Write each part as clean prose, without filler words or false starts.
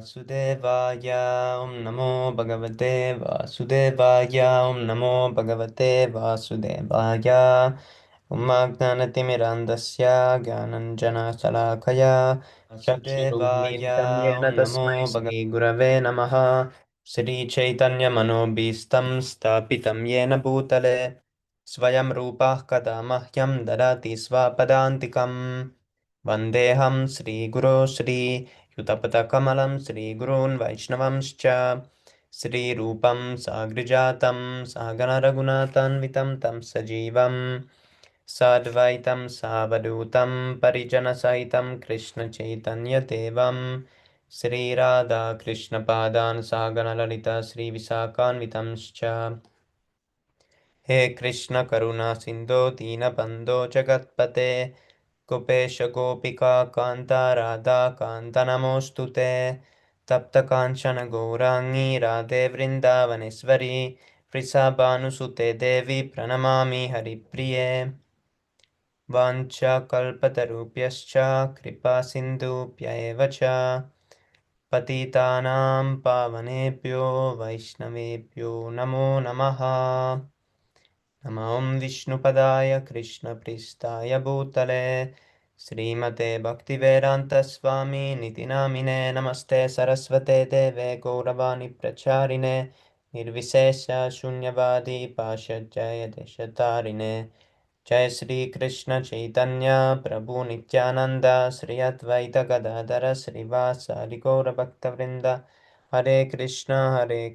वासुदेवाय ॐ नमो भगवते वासुदेवाय ॐ नमो भगवते वासुदेवाय ॐ ज्ञानतिमिरान्धस्य ज्ञानञ्जनशलाकया वासुदेवाय चक्षुरुन्मीलितं येन ॐ नमो तस्मै श्रीगुरवे नमः श्रीचैतन्यमनोभीष्टं स्थापितं येन भूतले स्वयं रूपः कदा मह्यं ददाति स्वपदान्तिकम् वन्देऽहं श्रीगुरो श्रीयुतपथकमलं श्रीगुरून् वैष्णवंश्च श्रीरूपं साग्रजातं सहगणरघुनाथान्वितं तं सजीवं साद्वैतं सावधूतं परिजनसहितं कृष्णचैतन्यदेवं श्रीराधाकृष्णपादान् सहगणललिता श्रीविशाखान्वितंश्च हे कृष्ण करुणा सिन्धो दीनबन्धो जगत्पते गोपेश गोपिका कान्ता राधा कान्त नमोऽस्तु ते तप्त काञ्चन गौराङ्गी राधे वृन्दावनेश्वरी वृषभानुसुते देवी प्रणमामि हरिप्रिये वाञ्छाकल्पतरुभ्यश्च कृपा सिन्धुभ्य एव च पतितानां पावनेभ्यो वैष्णवेभ्यो नमो नमः नमो विष्णुपदाय कृष्णप्रेष्ठाय भूतले श्रीमते भक्तिवेदान्तस्वामी नामिने नमस्ते सरस्वते देवे गौरवाणि प्रचारिणे निर्विशेष शून्यवादी पाश्चात्य देशतारिणे जय श्री कृष्ण चैतन्य प्रभु नित्यानंद श्री अद्वैत गदाधर श्रीवासादि गौरभक्तवृंद हरे कृष्ण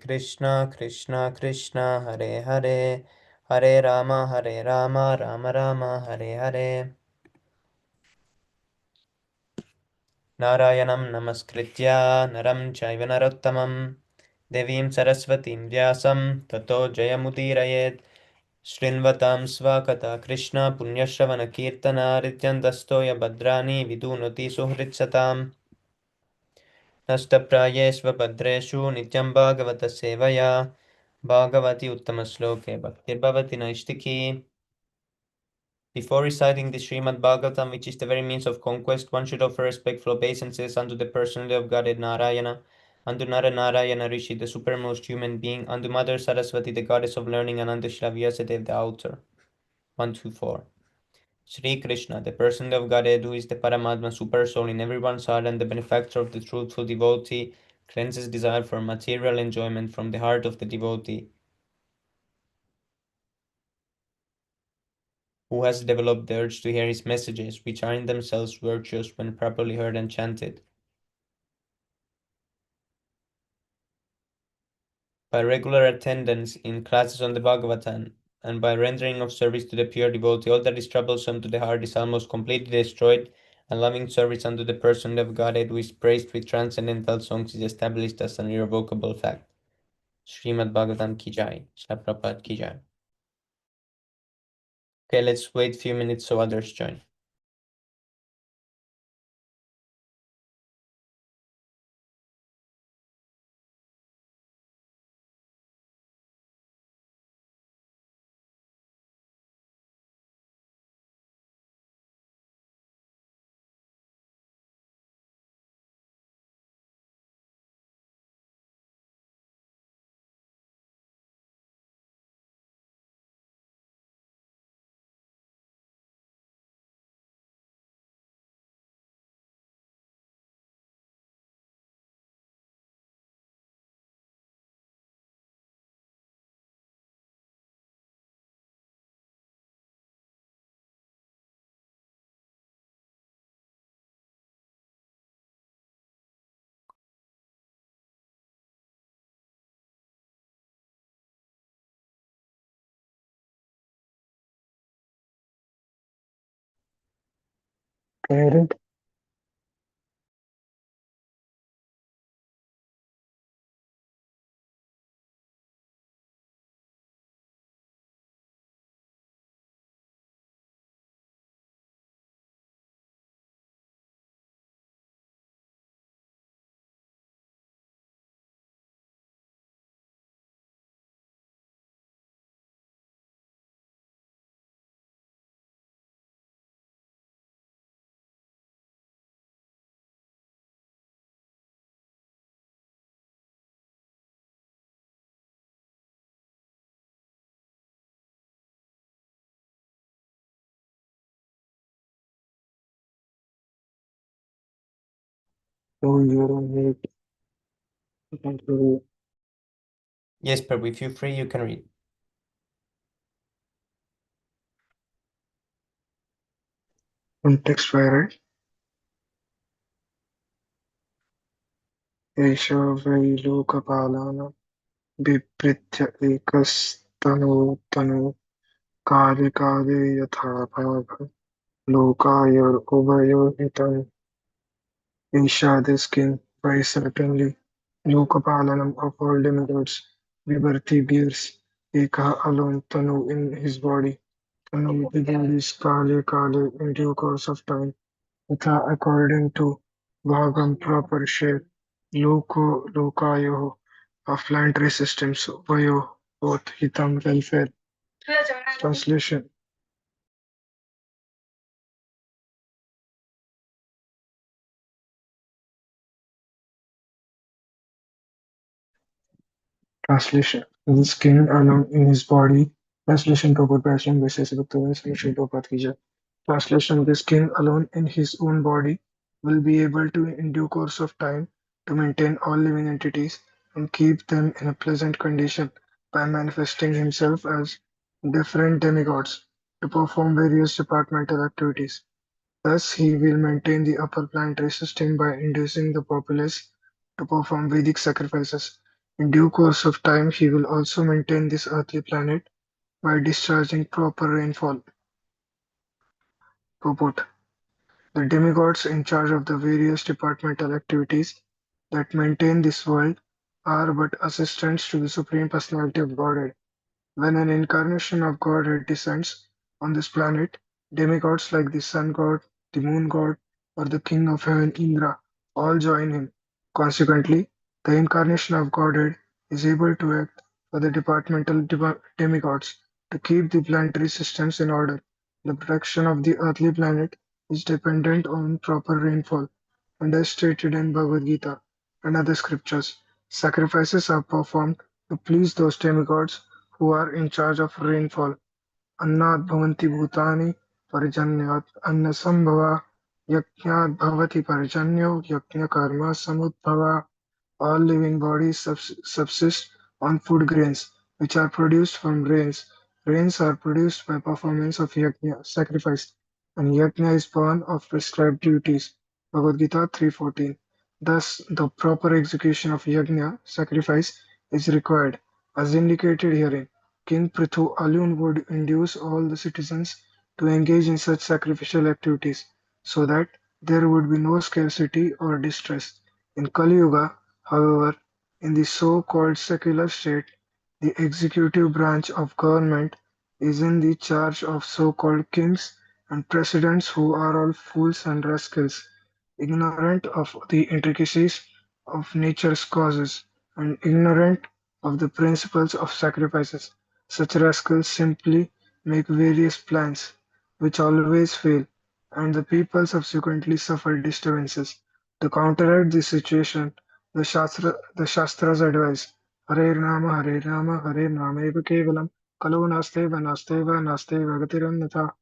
कृष्ण कृष्ण हरे हरे हरे राम राम राम हरे हरे नारायणं नमस्कृत्य नरं चैव नरोत्तमं देवीं सरस्वतीं व्यासं ततो जयमुदीरयेत् शृण्वतां स्वकथा कृष्ण पुण्यश्रवणकीर्तनारित्यन्तस्तो भद्राणि विदुनोति सुहृत्सताम् नष्टप्रायेष्वभद्रेषु नित्यं भागवत सेवया भागवति उत्तमश्लोके भक्तिर्भवति नैष्टिकी. Before reciting the Śrīmad-Bhāgavatam, which is the very means of conquest, one should offer respectful obeisances unto the personality of Godhead Narayana, unto Nara Narayana Rishi, the supermost human being, unto Mother Saraswati, the goddess of learning, and unto Srila Vyasadeva, the author. 124. Sri Krishna, the personality of Godhead, who is the Paramatma super soul in everyone's heart and the benefactor of the truthful devotee, cleanses desire for material enjoyment from the heart of the devotee, who has developed the urge to hear his messages, which are in themselves virtuous when properly heard and chanted. By regular attendance in classes on the Bhagavatam, and by rendering of service to the pure devotee, all that is troublesome to the heart is almost completely destroyed, and loving service unto the person of Godhead who is praised with transcendental songs is established as an irrevocable fact. Śrīmad-Bhāgavatam ki jai. Śrīla Prabhupada ki jai. Okay, let's wait a few minutes so others join. Very 208. Yes, Prabhu, if you're free, you can read. Context where एषा वै लोकपालानां बिभृत्य एकस्तनोतनो काले काले यथा भाग लोकायोरुभयोर्हितम् Isha, this king, by certainly Lokapalanam of all demigods, Vibharti bears Eka alone Tanu in his body. Tanu begins Kale Kale in due course of time, Yatha according to Bhagam proper share, Loko Lokayo of planetary systems, Vayo both Hitam welfare. Translation. Translation. This king alone in his body. Translation Prabhupada Prasham Vishesha Bhaktivinoda Swami Srila Prabhupada Ki Jai. Translation: This king alone in his own body will be able to, in due course of time, to maintain all living entities and keep them in a pleasant condition by manifesting himself as different demigods to perform various departmental activities. Thus, he will maintain the upper planetary system by inducing the populace to perform Vedic sacrifices. In due course of time, he will also maintain this earthly planet by discharging proper rainfall. Purport: The demigods in charge of the various departmental activities that maintain this world are but assistants to the Supreme Personality of Godhead. When an incarnation of Godhead descends on this planet, demigods like the Sun God, the Moon God, or the King of Heaven Indra all join him. Consequently, the incarnation of Godhead is able to act for the departmental demigods to keep the planetary systems in order. The protection of the earthly planet is dependent on proper rainfall, and as stated in Bhagavad Gita and other scriptures, sacrifices are performed to please those demigods who are in charge of rainfall. Annat bhavanti bhutani parjanyat annasambhava yajnat bhavati parjanyo yajna karma samudbhava. All living bodies subsist on food grains, which are produced from rains. Rains are produced by performance of yajna, sacrifice, and yajna is born of prescribed duties. Bhagavad Gita 3:14. Thus, the proper execution of yajna, sacrifice, is required. As indicated herein, King Prithu alone would induce all the citizens to engage in such sacrificial activities, so that there would be no scarcity or distress. In Kali Yuga, however, in the so-called secular state, the executive branch of government is in the charge of so-called kings and presidents who are all fools and rascals, ignorant of the intricacies of nature's causes and ignorant of the principles of sacrifices. Such rascals simply make various plans, which always fail, and the people subsequently suffer disturbances. To counteract this situation, the Shastras advise Hare Rama, Hare Nameva Kevalam, Kalo Nasteva, Nasteva, Nasteva Gatirannatha.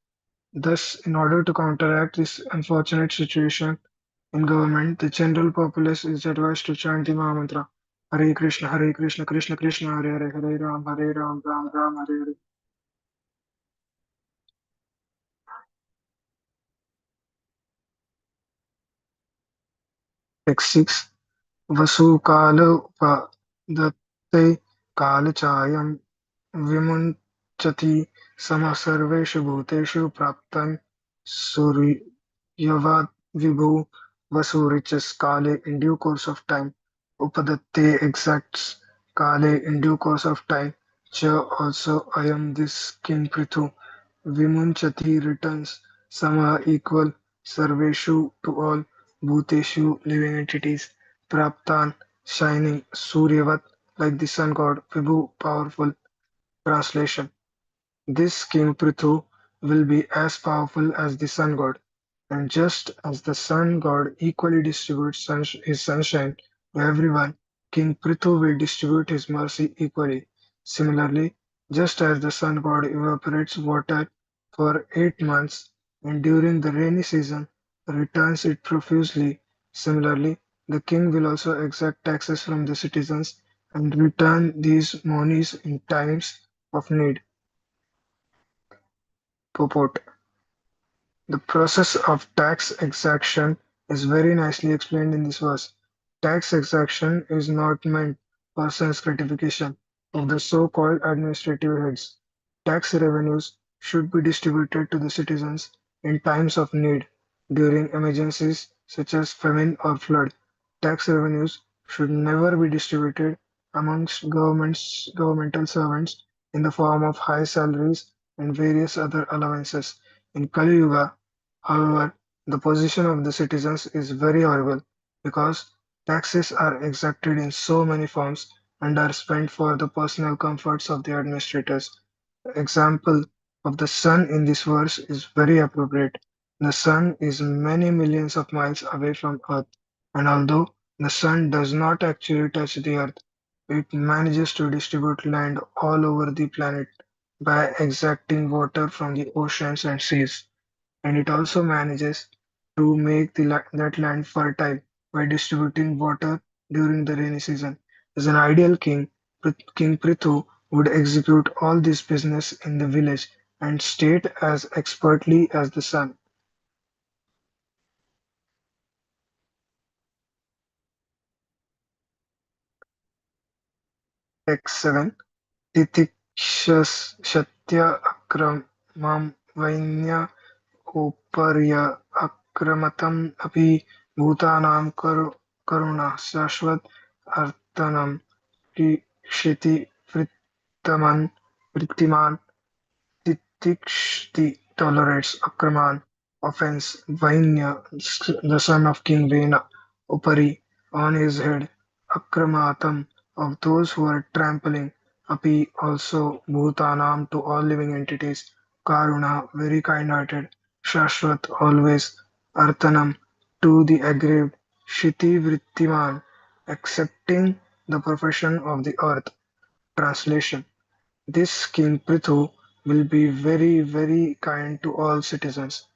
Thus, in order to counteract this unfortunate situation in government, the general populace is advised to chant the Mahamantra Hare Krishna, Krishna Krishna, Hare Hare, Hare Ram, Ram Ram, Hare Hare. Text 6. वसुकालोपदत्ते कालचायं विमुञ्चति समः सर्वेषु भूतेषु प्राप्तं सूर्यवद् विभु Vasu reaches Kale in due course of time. Upadatte exacts Kale in due course of time. Cha also I am this King Prithu. Vimunchati returns Sama equal Sarveshu to all Bhuteshu living entities. Praptan shining Suryavat like the sun god Vibhu powerful. Translation: This King Prithu will be as powerful as the sun god, and just as the sun god equally distributes his sunshine to everyone, King Prithu will distribute his mercy equally. Similarly, just as the sun god evaporates water for 8 months and during the rainy season returns it profusely, similarly The king will also exact taxes from the citizens and return these monies in times of need. Purport. The process of tax exaction is very nicely explained in this verse. Tax exaction is not meant for sense gratification of the so-called administrative heads. Tax revenues should be distributed to the citizens in times of need, during emergencies such as famine or flood. Tax revenues should never be distributed amongst governmental servants in the form of high salaries and various other allowances. In Kali Yuga, however, the position of the citizens is very horrible because taxes are exacted in so many forms and are spent for the personal comforts of the administrators. The example of the sun in this verse is very appropriate. The sun is many millions of miles away from Earth, and although the sun does not actually touch the Earth, it manages to distribute land all over the planet by exacting water from the oceans and seas, and it also manages to make that land fertile by distributing water during the rainy season. As an ideal king, King Prithu would execute all this business in the village and state as expertly as the sun. Text 7. Titikshashatya akramam vainya उपर्य अक्रमतम् अपि भूतानां करुणा शाश्वत अर्तनं वृत्तिमान् Titikshti tolerates Akraman, offense, Vainya, the son of King Vena, Upari, on his head, Akramatam, of those who are trampling, Api, also Bhutanam, to all living entities, Karuna, very kind-hearted, Shashwat, always, Artanam, to the aggrieved, Shiti Vrittiman, accepting the profession of the earth. Translation. This King Prithu will be very, very kind to all citizens,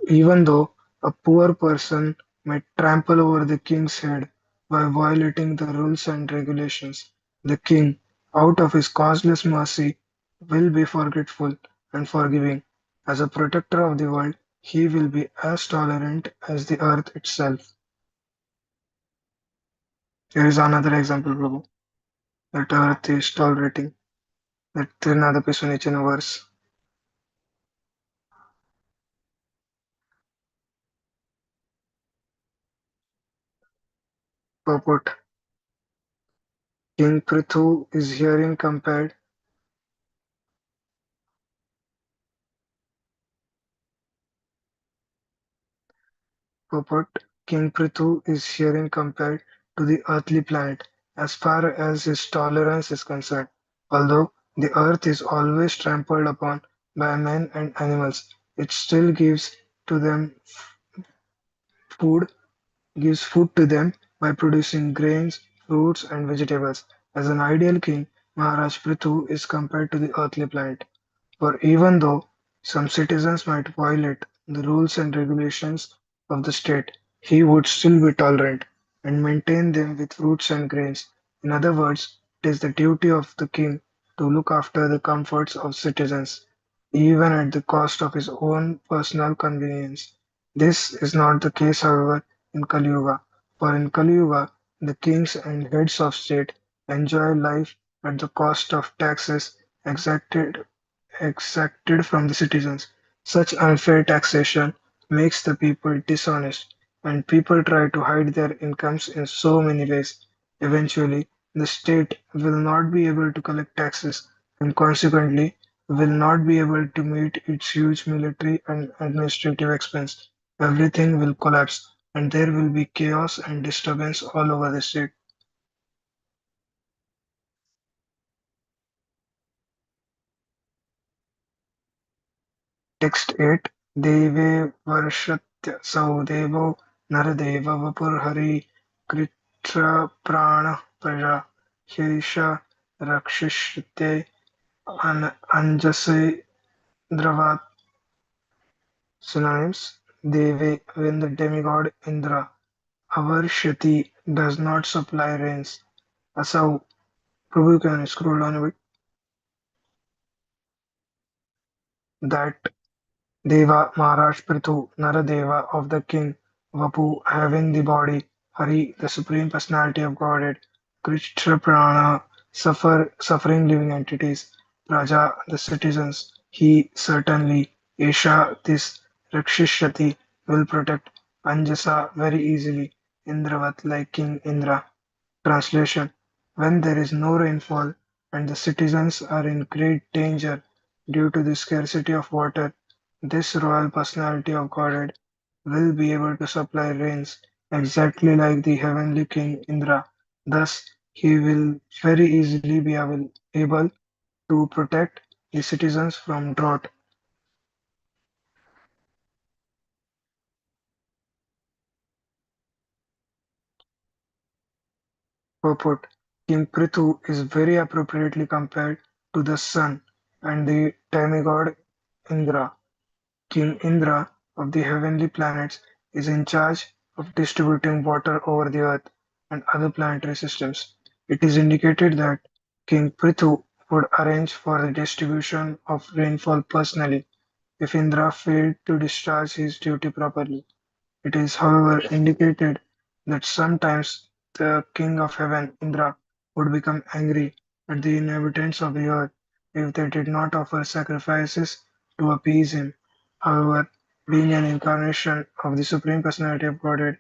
even though a poor person may trample over the king's head by violating the rules and regulations. The king, out of his causeless mercy, will be forgetful and forgiving. As a protector of the world, he will be as tolerant as the earth itself. Here is another example, Prabhu, that earth is tolerating. That another piece in a verse. Purport. King Prithu is herein compared Purport. King Prithu is herein compared to the earthly planet as far as his tolerance is concerned. Although the earth is always trampled upon by men and animals, it still to them food gives food to them by producing grains, fruits, and vegetables. As an ideal king, Maharaj Prithu is compared to the earthly planet. For even though some citizens might violate the rules and regulations of the state, he would still be tolerant and maintain them with fruits and grains. In other words, it is the duty of the king to look after the comforts of citizens, even at the cost of his own personal convenience. This is not the case, however, in Kali Yuga, for in Kali Yuga, the kings and heads of state enjoy life at the cost of taxes exacted from the citizens. Such unfair taxation makes the people dishonest, and people try to hide their incomes in so many ways. Eventually, the state will not be able to collect taxes and consequently will not be able to meet its huge military and administrative expense. Everything will collapse and there will be chaos and disturbance all over the state. Text 8. देवे वर्षत्यसौ देवो नरदेव वपुर्हरि कृच्छ्रप्राणः प्रजा ह्येष रक्षिष्यते अंजसे द्रवात्. Synonyms. Deve, when the demigod Indra, our Shati does not supply rains. Asau, Prabhu, can you scroll down a bit? That Deva Maharaj Prithu, Naradeva of the king, Vapu having the body, Hari, the supreme personality of Godhead, Krishna Prana, suffering living entities, Raja, the citizens, he certainly, Esha, this Rakshishati, will protect Anjasa very easily, Indravat like King Indra. Translation: when there is no rainfall and the citizens are in great danger due to the scarcity of water, this royal personality of Godhead will be able to supply rains exactly like the heavenly king Indra. Thus, he will very easily be able to protect the citizens from drought. Purport: King Prithu is very appropriately compared to the sun and the demigod Indra. King Indra of the heavenly planets is in charge of distributing water over the earth and other planetary systems. It is indicated that King Prithu would arrange for the distribution of rainfall personally if Indra failed to discharge his duty properly. It is, however, indicated that sometimes the king of heaven, Indra, would become angry at the inhabitants of the earth if they did not offer sacrifices to appease him. However, being an incarnation of the Supreme Personality of Godhead,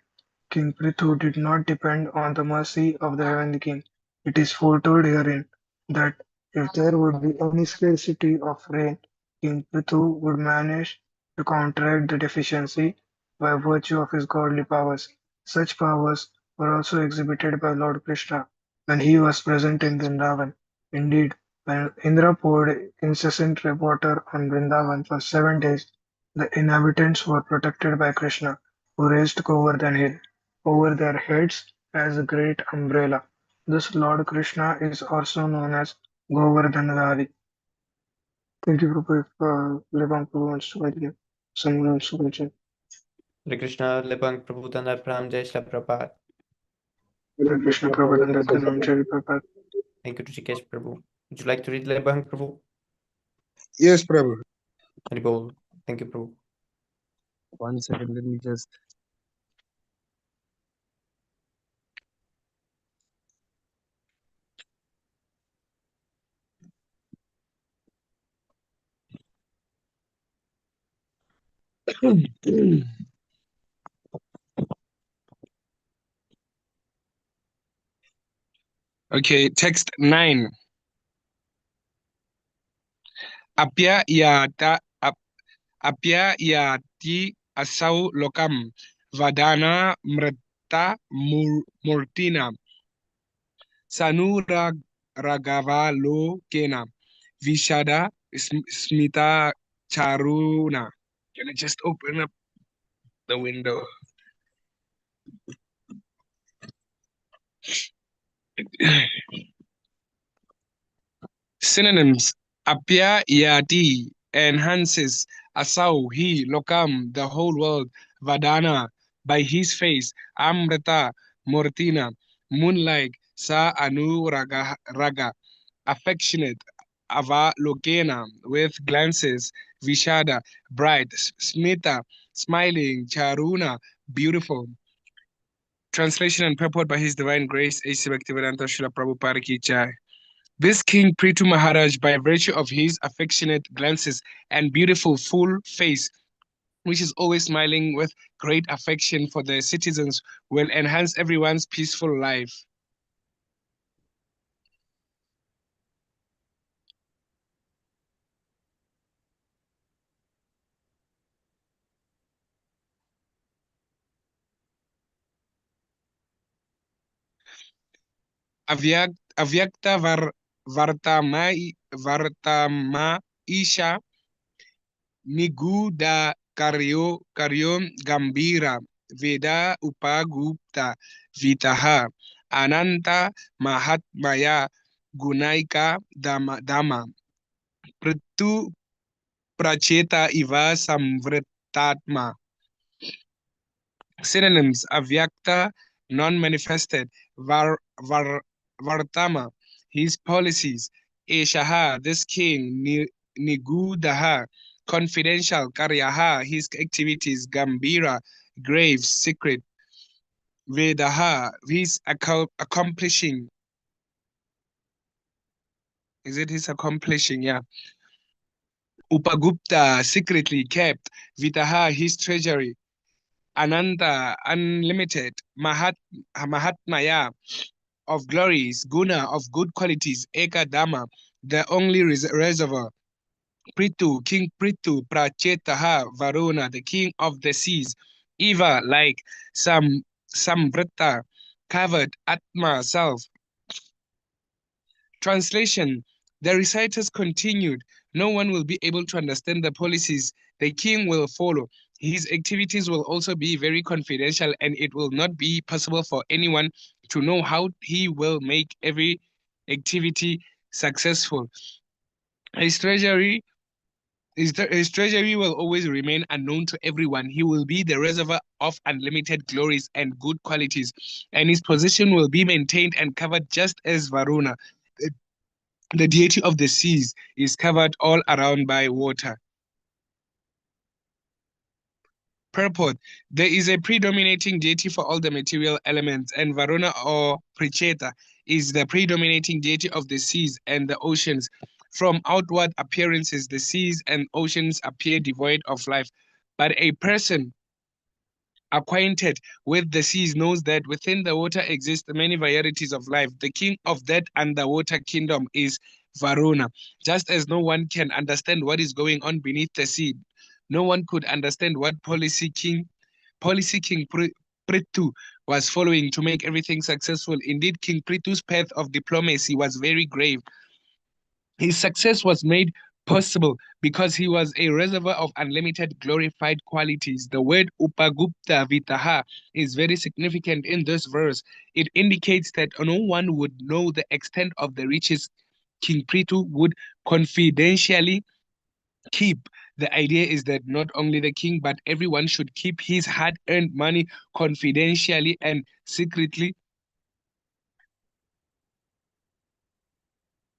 King Prithu did not depend on the mercy of the heavenly king. It is foretold herein that if there would be any scarcity of rain, King Prithu would manage to counteract the deficiency by virtue of his godly powers. Such powers were also exhibited by Lord Krishna when he was present in Vrindavan. Indeed, when Indra poured incessant water on Vrindavan for 7 days, the inhabitants were protected by Krishna, who raised Govardhan Hill over their heads as a great umbrella. This Lord Krishna is also known as Govardhanadhari. Thank you, Prabhu. If Lebam Prabhu wants to continue, someone else will continue. Hare Krishna, Lebang Prabhu Tandar Pram Jai Shla Prabhat. Hare Krishna Prabhu and Dhanam Jai Prabhupada. Thank you, Rishikesh Prabhu. Would you like to read Lebang Prabhu? Yes, Prabhu. Haribol. Thank you, Prabhu. 1 second, let me just. Okay, text 9. Apya yati asau lokam vadana mrata murtina sanura ragava lo kena vishada smita charuna. Can I just open up the window? Synonyms: apya yati enhances, asau he, lokam the whole world, vadana by his face, amrita mortina moonlight, sa anu raga affectionate, avalokena with glances, vishada bright, smita smiling, charuna beautiful. Translation and purport by His Divine Grace A.C. Bhaktivedanta Srila Prabhupada Ki Jai. This King Prithu Maharaj, by virtue of his affectionate glances and beautiful full face, which is always smiling with great affection for the citizens, will enhance everyone's peaceful life. Avyakta Vartama Isha Niguda Karyo Gambira Veda Upagupta Vitaha Ananta Mahatmaya Gunaika Dama Pritu Pracheta Iva Samvritatma. Synonyms: avyakta, non-manifested; vartama, his policies; eshaha, this king; nigudaha, confidential; karyaha, his activities; gambira, grave, secret; vedaha, his accomplishing. Is it his accomplishing? Yeah. Upagupta, secretly kept; vitaha, his treasury; Ananta, unlimited; Mahatmaya, of glories; Guna, of good qualities; Eka Dhamma, the only reservoir; Prithu, King Prithu; Prachetaha, Varuna, the king of the seas; Eva, like; Samvrata, covered; Atma, self. Translation: the reciters continued, no one will be able to understand the policies the king will follow. His activities will also be very confidential, and it will not be possible for anyone to know how he will make every activity successful. His treasury will always remain unknown to everyone. He will be the reservoir of unlimited glories and good qualities, and his position will be maintained and covered just as Varuna, the deity of the seas, is covered all around by water. Purport: there is a predominating deity for all the material elements, and Varuna or Pricheta is the predominating deity of the seas and the oceans. From outward appearances, the seas and oceans appear devoid of life, but a person acquainted with the seas knows that within the water exist many varieties of life. The king of that underwater kingdom is Varuna. Just as no one can understand what is going on beneath the sea, no one could understand what policy King Prithu was following to make everything successful. Indeed, King Prithu's path of diplomacy was very grave. His success was made possible because he was a reservoir of unlimited glorified qualities. The word Upagupta Vitaha is very significant in this verse. It indicates that no one would know the extent of the riches King Prithu would confidentially keep. The idea is that not only the king, but everyone should keep his hard-earned money confidentially and secretly.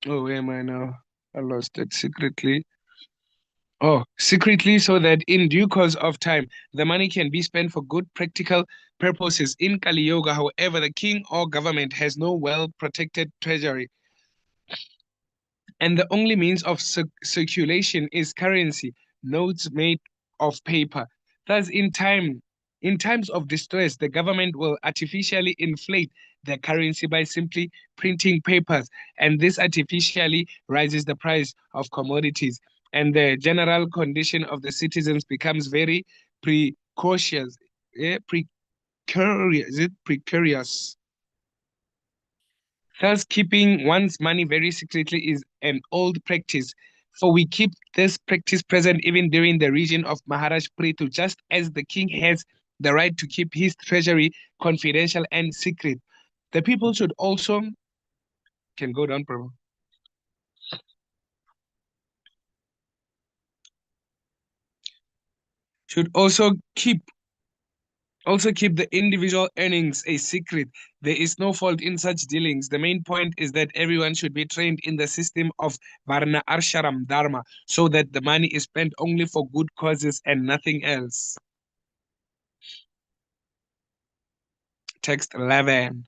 Oh, where am I now? I lost it. Secretly. Oh, secretly, so that in due course of time, the money can be spent for good practical purposes. In Kali Yoga, however, the king or government has no well-protected treasury, and the only means of circulation is currency, notes made of paper. Thus, in times of distress, the government will artificially inflate the currency by simply printing papers, and this artificially raises the price of commodities, and the general condition of the citizens becomes very precocious, precarious. Thus, keeping one's money very secretly is an old practice, for we keep this practice present even during the reign of Maharaj Prithu, just as the king has the right to keep his treasury confidential and secret. The people should also, can go down, Prabhu. Should also keep the individual earnings a secret. There is no fault in such dealings. The main point is that everyone should be trained in the system of Varna Arsharam Dharma so that the money is spent only for good causes and nothing else. Text 11.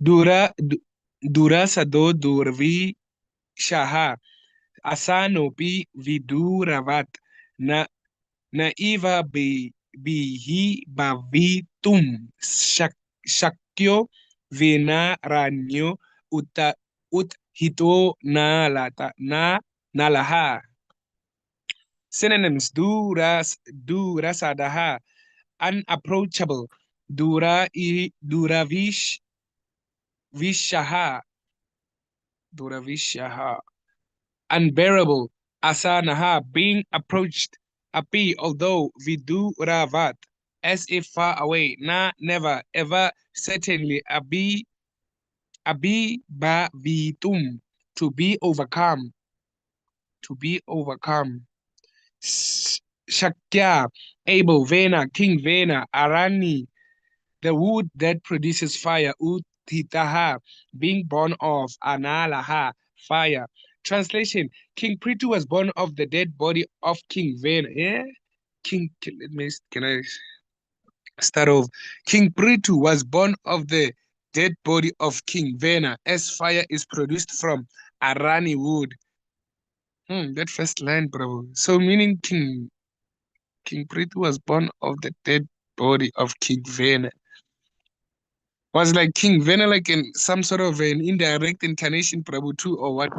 Dura sado durvi shaha asanopi viduravat na naiva bihi bavitum shakyo vinaranyo ut hito nalaha. Synonyms: durasadaha, unapproachable; duravishaha, unbearable; asanaha, being approached; api, although; viduravat, as if far away; never; ever; certainly; Abhibavitum, to be overcome. To be overcome. Shakya, able, Vena, King Vena, Arani, the wood that produces fire, Utitaha, being born of, Analaha, fire. Translation: King Prithu was born of the dead body of King Vena. Yeah? Can I start off? King Prithu was born of the dead body of King Vena, as fire is produced from Arani wood. That first line, bro. So meaning King Prithu was born of the dead body of King Vena. Was like King Vena like in some sort of an indirect incarnation, Prabhu, too, or what?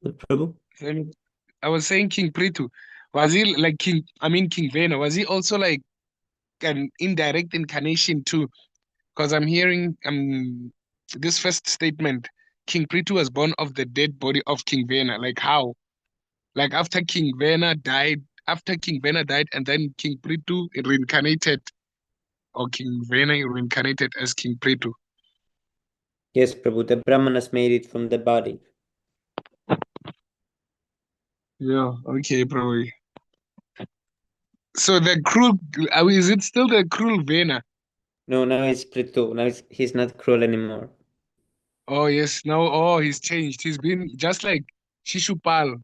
Prabhu? I was saying King Prithu. Was he like King Vena, was he also like an indirect incarnation too? Because I'm hearing this first statement, King Prithu was born of the dead body of King Vena. Like how? Like after King Vena died, and then King Prithu reincarnated, or King Vena reincarnated as King Prithu. Yes, Prabhu, the Brahmanas made it from the body. Yeah, okay, Prabhu. So the cruel, is it still the cruel Vena? No, now it's Prithu. Now he's not cruel anymore. Oh yes, now he's changed. He's been just like Shishupal,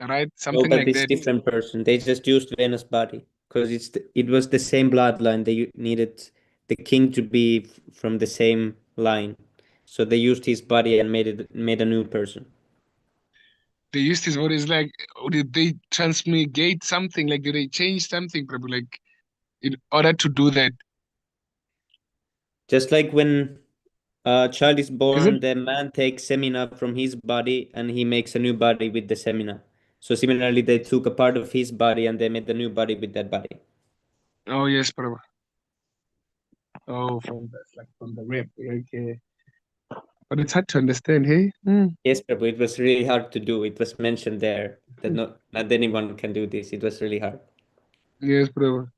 right? Something but like it's that. different person. They just used Venus' body because it was the same bloodline. They needed the king to be from the same line, so they used his body and made a new person. They used his body. It's like, did they transmigate something? Like, did they change something, Prabhu? Like, in order to do that, Just like when a child is is it? born, the man takes semina from his body and he makes a new body with the semina. So similarly, they took a part of his body and they made a new body with that body. Oh yes, Prabhu. Oh, from the rib. Okay, but it's hard to understand. Hey. Yes, Prabhu, it was really hard to do. It was mentioned there that not anyone can do this. It was really hard. Yes, Prabhu.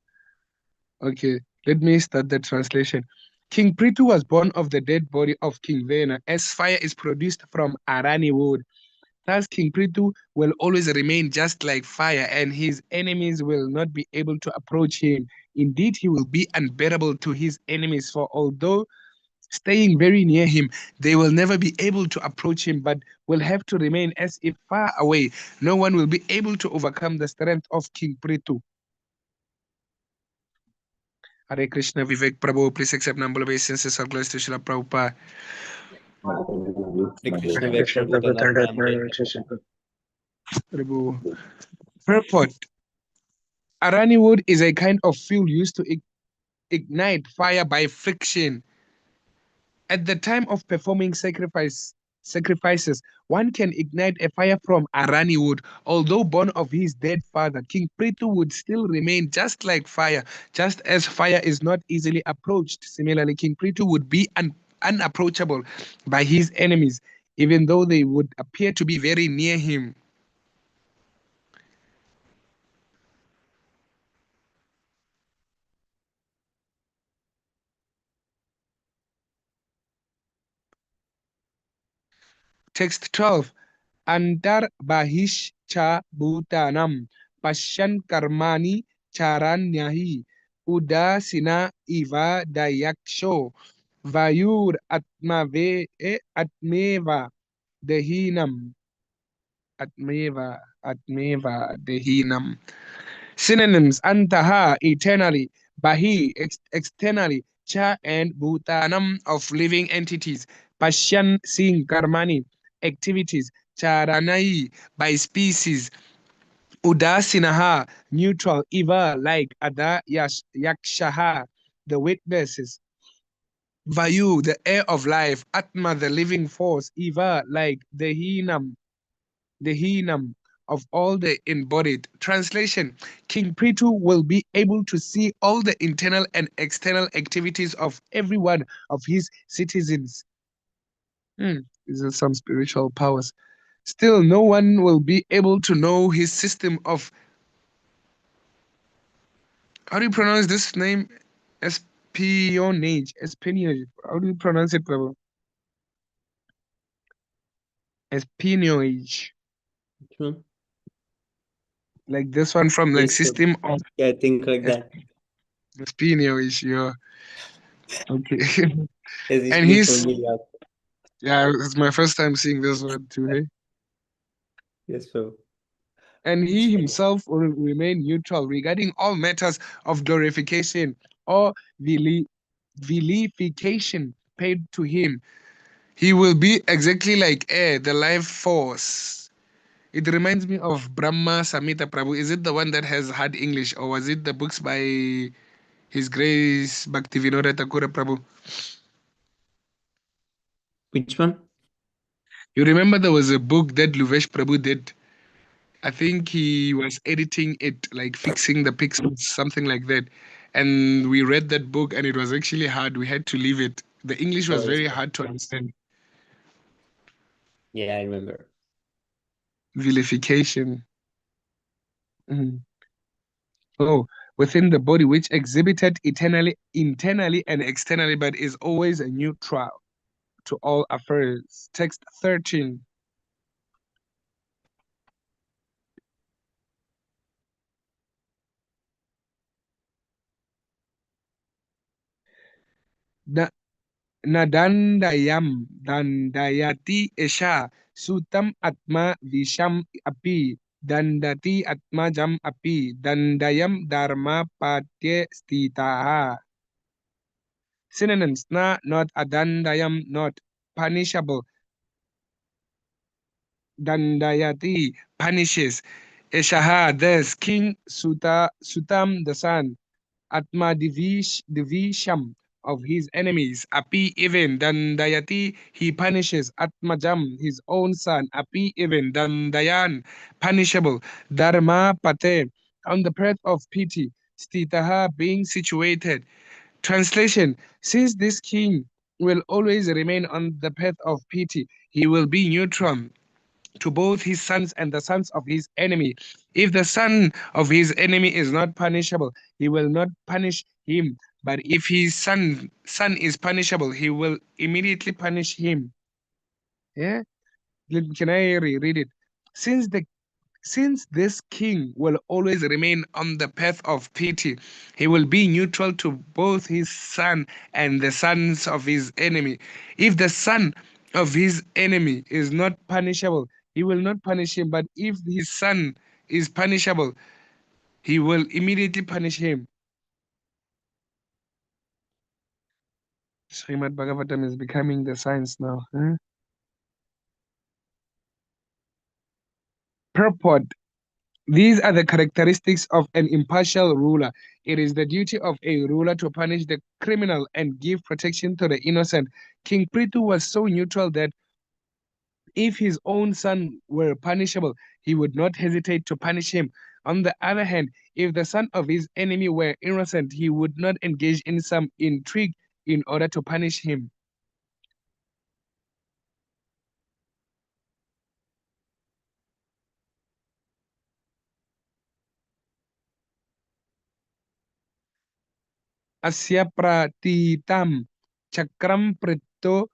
Okay, let me start the translation. King Prithu was born of the dead body of King Vena, as fire is produced from Arani wood. Thus, King Prithu will always remain just like fire, and his enemies will not be able to approach him. Indeed, he will be unbearable to his enemies, for although staying very near him, they will never be able to approach him, but will have to remain as if far away. No one will be able to overcome the strength of King Prithu. Hare Krishna, Vivek Prabhu, please accept number obeisances of glories to Srila Prabhupada. Hare Krishna, Vivek Krishna Prabhu, Prabhu, Dandavat Pranam, Jai Prabhu. Purport. Arani wood is a kind of fuel used to ignite fire by friction. At the time of performing sacrifices, one can ignite a fire from Arani wood. Although born of his dead father, King Prithu would still remain just like fire, just as fire is not easily approached. Similarly, King Prithu would be unapproachable by his enemies, even though they would appear to be very near him. Text 12. Antar bahish cha bhutanam pasyan karmani charanyahi udasina iva dayaksho vayur atmeva dehinam atmeva dehinam. Synonyms: antaha, eternally; bahi, externally; cha and bhutanam, of living entities; pashyan, seeing; karmani, activities; charanai, by species; udasinaha, neutral; iva, like; ada yakshaha, the witnesses; vayu, the air of life; atma, the living force; iva, like; the hinam of all the embodied. Translation: King Prithu will be able to see all the internal and external activities of every one of his citizens. These are some spiritual powers. Still, no one will be able to know his system of How do you pronounce this name? Espionage. Espionage. How do you pronounce it, Prabhu? Espionage. Which one? Like this one from like Yes, sir. system of Yeah, I think like that. espionage. Yeah. Okay. Yes, And you he's told me that. yeah, it's my first time seeing this word too. Hey? Yes, sir. And he himself will remain neutral regarding all matters of glorification or vilification paid to him. He will be exactly like air, the life force. It reminds me of Brahma Samhita Prabhu. Is it the one that has hard English, or was it the books by His Grace Bhaktivinoda Thakur Prabhu? Which one? You remember there was a book that Luvesh Prabhu did. I think he was editing it, like fixing the pixels, something like that. And we read that book, and it was actually hard. We had to leave it. The English Oh, was yes, very sir. hard to understand. Yeah, I remember. Vilification. Mhm. Oh, within the body, which exhibited internally and externally, but is always a neutral to all affairs. Text 13. Na- Nadandayam dandayati esha sutam atma visham api dandati atma jam api dandayam dharma patye stitaha. Synonyms: not adandayam, not punishable. Dandayati, punishes. Eshaha, thus king Sutam, the son. Atma, divisham of his enemies. Api, even. Dandayati, he punishes. Atmajam, his own son. Api, even. Dandayan, punishable. Dharma pate, on the path of pity. Stitaha, being situated. Translation: since this king will always remain on the path of pity, he will be neutral to both his sons and the sons of his enemy. If the son of his enemy is not punishable, he will not punish him. But if his son is punishable, he will immediately punish him. Yeah? Can I reread it? Since the since this king will always remain on the path of pity, he will be neutral to both his son and the sons of his enemy. If the son of his enemy is not punishable, he will not punish him. But if his son is punishable, he will immediately punish him. Śrīmad-Bhāgavatam is becoming the science now. Huh? Purport: these are the characteristics of an impartial ruler. It is the duty of a ruler to punish the criminal and give protection to the innocent. King Prithu was so neutral that if his own son were punishable, he would not hesitate to punish him. On the other hand, if the son of his enemy were innocent, he would not engage in some intrigue in order to punish him. Asya pratitam chakram pritto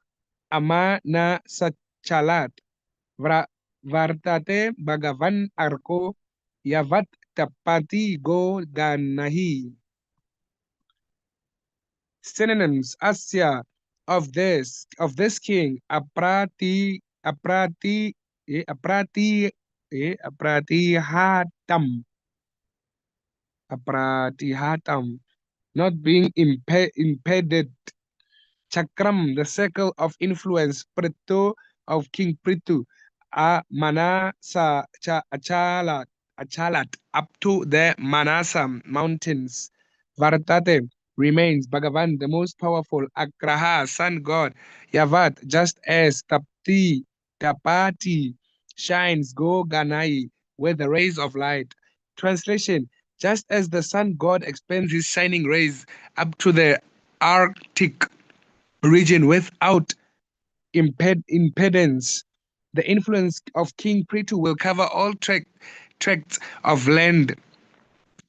ama na sachalat vartate bhagavan arko yavat tapati go ganahi. Synonyms: asya, of this king, aprati apratihatam, not being impeded. Chakram, the circle of influence. Prithu, of King Prithu. Manasa, Achalat, up to the Manasa mountains. Vartate, remains. Bhagavan, the most powerful. Agraha, sun god. Yavat, just as. Tapati, shines. Go Ganai, where the rays of light. Translation: just as the sun god expends his shining rays up to the Arctic region without impedance, the influence of King Prithu will cover all tracts of land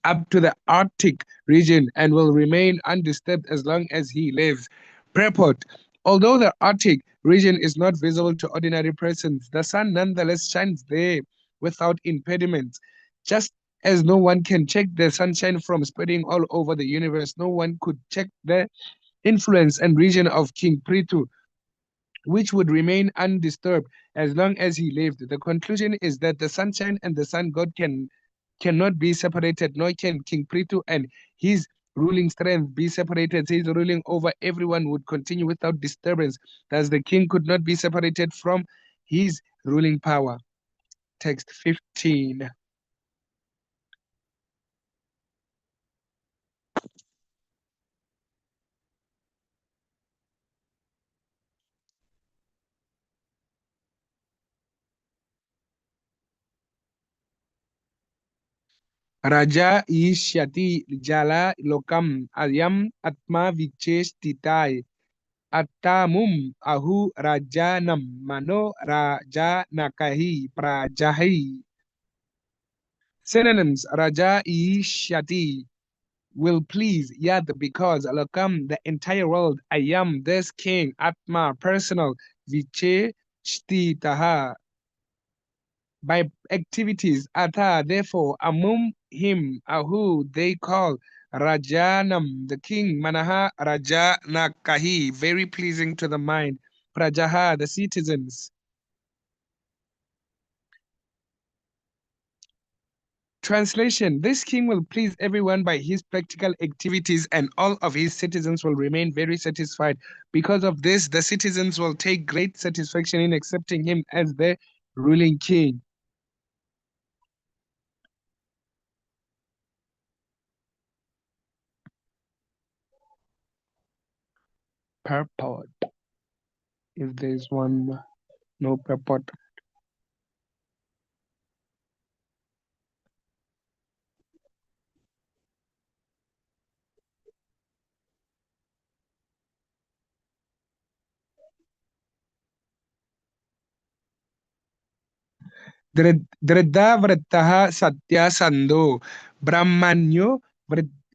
up to the Arctic region and will remain undisturbed as long as he lives. Purport. Although the Arctic region is not visible to ordinary persons, the sun nonetheless shines there without impediments. Just as no one can check the sunshine from spreading all over the universe, no one could check the influence and region of King Prithu, which would remain undisturbed as long as he lived. The conclusion is that the sunshine and the sun god cannot be separated, nor can King Prithu and his ruling strength be separated. His ruling over everyone would continue without disturbance. Thus, the king could not be separated from his ruling power. Text 15. Raja Ishyati Jala Lokam Ayam Atma Vichestitai Attamum Ahu Rajanam Mano Raja Nakahi Prajahi. Synonyms: Raja Ishyati will please, Yad because, Lokam the entire world, Ayam this king, Atma personal, Viche Shtitaha by activities, Ata therefore, Amum him, Ahu they call, Rajanam the king, Manaha Raja Nakahi very pleasing to the mind, Prajaha the citizens. Translation: this king will please everyone by his practical activities, and all of his citizens will remain very satisfied. Because of this, the citizens will take great satisfaction in accepting him as their ruling king. Purport. If there's one, no purport. Dridda vrittaha satya sando brahmanyo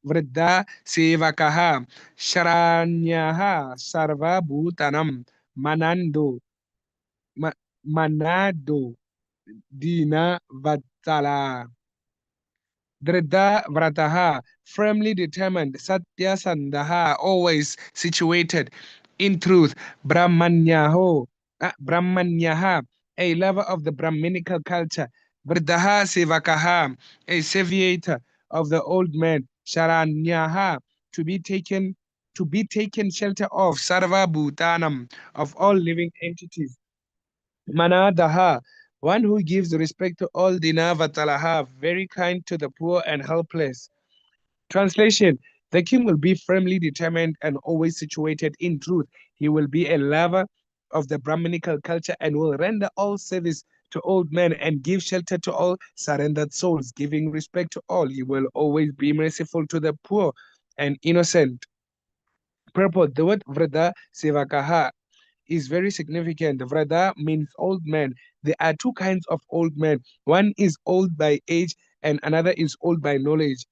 vriddha sevakaha sharanyaha sarva bhutanam manando manado dina vatsala. Dridha vrataha, firmly determined, satya sandaha, always situated in truth, brahmanyaha, a lover of the Brahminical culture, vridhaha sevakaha, a saviator of the old man, sharanyaha, to be taken shelter of, sarva bhutanam, of all living entities, Manadaha, one who gives respect to all Dinavatalaha, very kind to the poor and helpless. Translation: the king will be firmly determined and always situated in truth. He will be a lover of the Brahminical culture and will render all service to old men and give shelter to all surrendered souls, giving respect to all. He will always be merciful to the poor and innocent. Purport: the word Vrada Sevakaha is very significant. Vrada means old man. There are two kinds of old men. One is old by age and another is old by knowledge.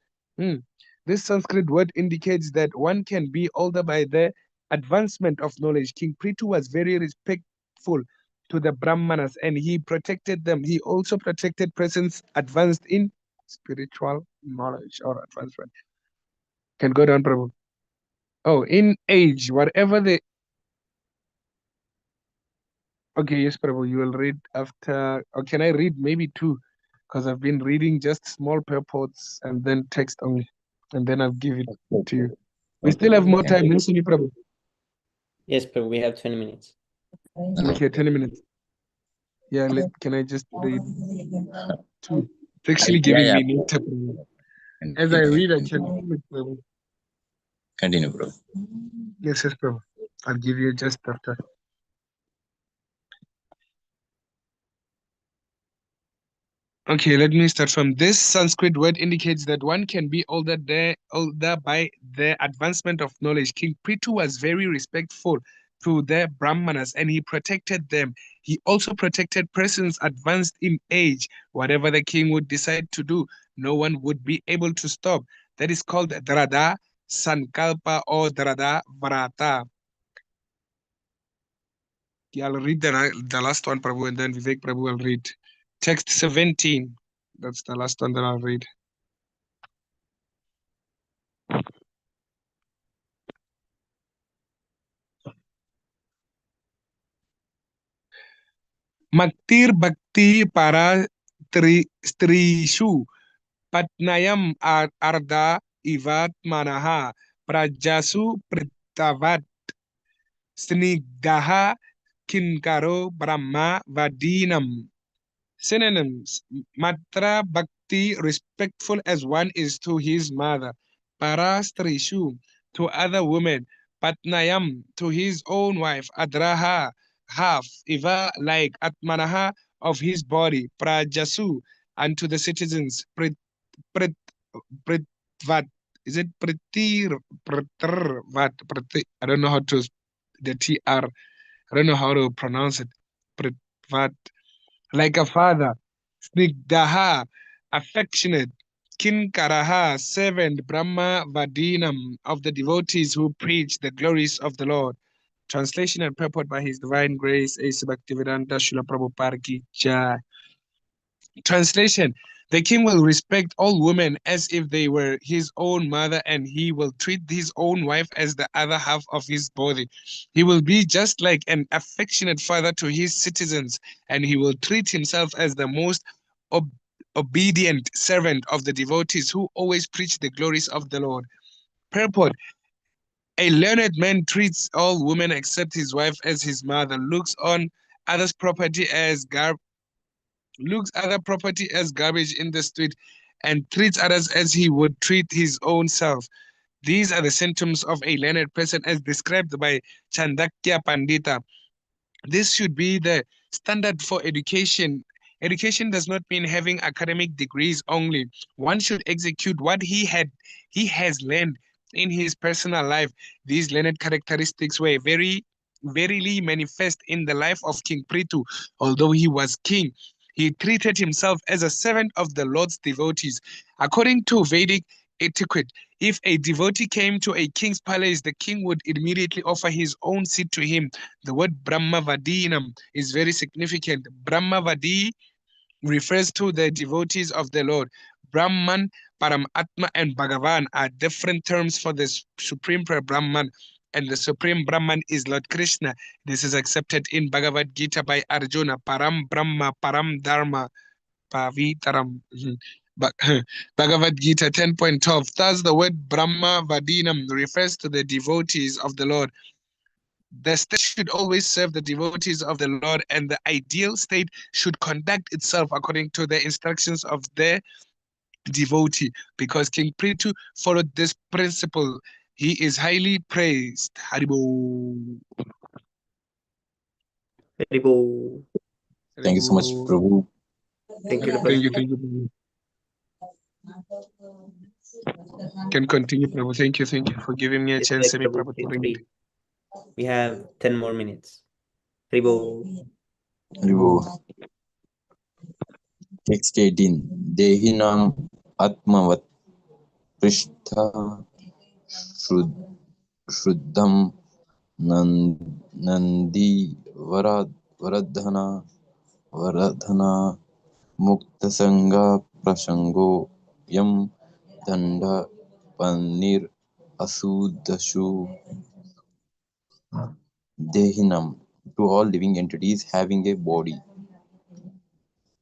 This Sanskrit word indicates that one can be older by the advancement of knowledge. King Prithu was very respectful to the Brahmanas and he protected them. He also protected persons advanced in spiritual knowledge or advancement. Can go down, Prabhu. Oh, in age, whatever the Okay, yes, Prabhu, you will read after, or can I read maybe two? Because I've been reading just small purports and then text only, and then I'll give it to you. We still have more time, yes, Prabhu? Yes, Prabhu, we have 20 minutes. Okay, 20 minutes. Yeah, can I just read two? It's actually giving me new tab. As I read, I can feel it, Prabhu. Continue, bro. Yes, Prabhu. I'll give you just after. Okay, let me start from this. Sanskrit word indicates that one can be older by the advancement of knowledge. King Prithu was very respectful to the Brahmanas, and he protected them. He also protected persons advanced in age. Whatever the king would decide to do, no one would be able to stop. That is called Drada Sankalpa or Drada Vrata. I'll read the last one, Prabhu, and then Vivek Prabhu will read. Text 17. That's the last one that I'll read. Maktir Bhakti Para Strishu Patnayam Arda Ivat Manaha Prajasu Pritavat Snigdaha Kinkaro Brahma Vadinam. Synonyms: Matra Bhakti, respectful as one is to his mother. Parastrishu, to other women. Patnayam, to his own wife. Adraha, half. Iva, like. Atmanaha, of his body. Prajasu, and to the citizens. Prit, Pritvat. Is it Pritir? Pritrvat. I don't know how to, the TR. I don't know how to pronounce it. Pritvat. Like a father. Snigdaha, affectionate. Kinkaraha, servant. Brahma Vadinam, of the devotees who preach the glories of the Lord. Translation and purport by His Divine Grace, A.C. Bhaktivedanta Srila Prabhupada Ki Jai. Translation: the king will respect all women as if they were his own mother, and he will treat his own wife as the other half of his body. He will be just like an affectionate father to his citizens, and he will treat himself as the most obedient servant of the devotees who always preach the glories of the Lord. Purport: a learned man treats all women except his wife as his mother, looks on others' property as garbage in the street, and treats others as he would treat his own self. These are the symptoms of a learned person as described by Chandakya Pandita. This should be the standard for education. Education does not mean having academic degrees only. One should execute what he has learned in his personal life. These learned characteristics were verily manifest in the life of King Prithu. Although he was king, he treated himself as a servant of the Lord's devotees. According to Vedic etiquette, if a devotee came to a king's palace, the king would immediately offer his own seat to him. The word Brahmavadinam is very significant. Brahmavadi refers to the devotees of the Lord. Brahman, Paramatma, and Bhagavan are different terms for the Supreme Brahman, and the Supreme Brahman is Lord Krishna. This is accepted in Bhagavad Gita by Arjuna. Param Brahma, Param Dharma, Pavitaram. Bhagavad Gita 10.12. Thus, the word Brahma Vadinam refers to the devotees of the Lord. The state should always serve the devotees of the Lord, and the ideal state should conduct itself according to the instructions of the devotee. Because King Prithu followed this principle, he is highly praised. Haribo. Haribo. Thank you so much, Prabhu. Thank you, Thank you, Prabhu. Can continue, Prabhu. Thank you for giving me a chance, Semi Prabhu, to read. We have 10 more minutes. Haribo. Haribo. Text 18. Dehinam Atmavat Prishtha Shruddham Nandi Varadhana Muktasanga Prasango Yam Danda Panir Asudashu Dehinam, to all living entities having a body.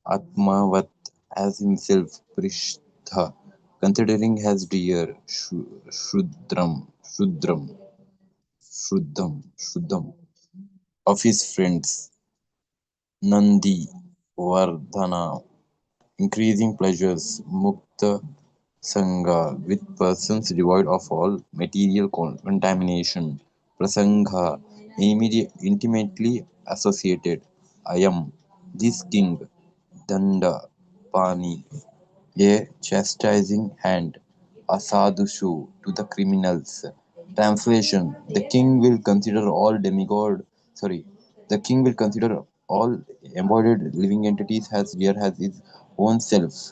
Atmavat, as himself. Prishtha, considering as dear. Shuddham, of his friends. Nandi, Vardhana, increasing pleasures. Mukta, Sangha, with persons devoid of all material contamination. Prasangha, intimately associated. Ayam, this king. Danda, Pani, a chastising hand. Asadhushu, to the criminals. Translation: The king will consider all demigod. Sorry, the king will consider all embodied living entities as dear as his own self,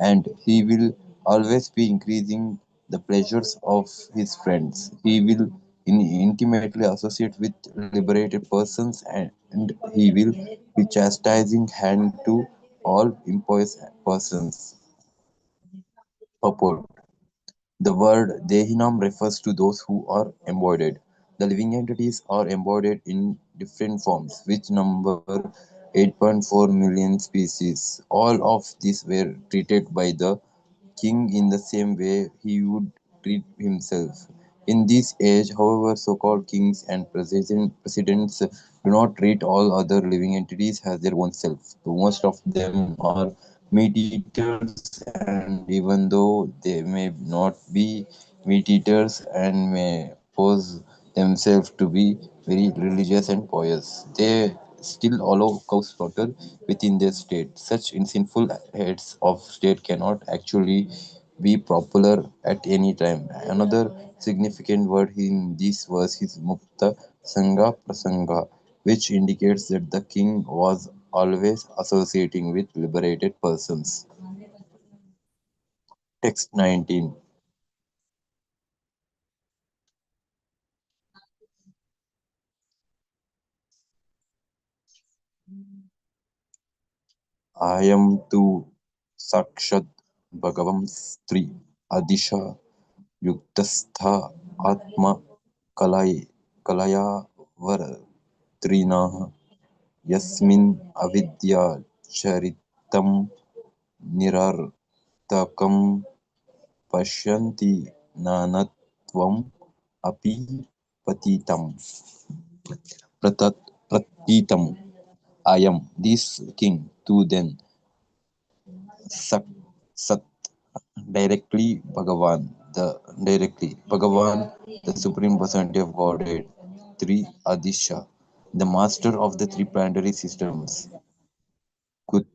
and he will always be increasing the pleasures of his friends. He will intimately associate with liberated persons, and he will be chastising hand to all impious persons. Purport: The word Dehinam refers to those who are embodied. The living entities are embodied in different forms, which number 8.4 million species. All of these were treated by the king in the same way he would treat himself. In this age, however, so-called kings and presidents do not treat all other living entities as their own self. Most of them are meat-eaters, and even though they may not be meat-eaters and may pose themselves to be very religious and pious, they still allow cows slaughter within their state. Such sinful heads of state cannot actually be popular at any time. Another significant word in this verse is Mukta Sangha Prasanga, which indicates that the king was always associating with liberated persons. Text 19. Ayam tu Sakshad Bhagavam Stri Adisha Yuktastha Atma Kalaya Vartrinaha Yasmin avidya charitam nirartakam pashyanti nanatvam api patitam pratitam. Ayam, this king, too then, sat, sat Bhagavan, the supreme personality of Godhead, three Adisha, the master of the three planetary systems, Kut,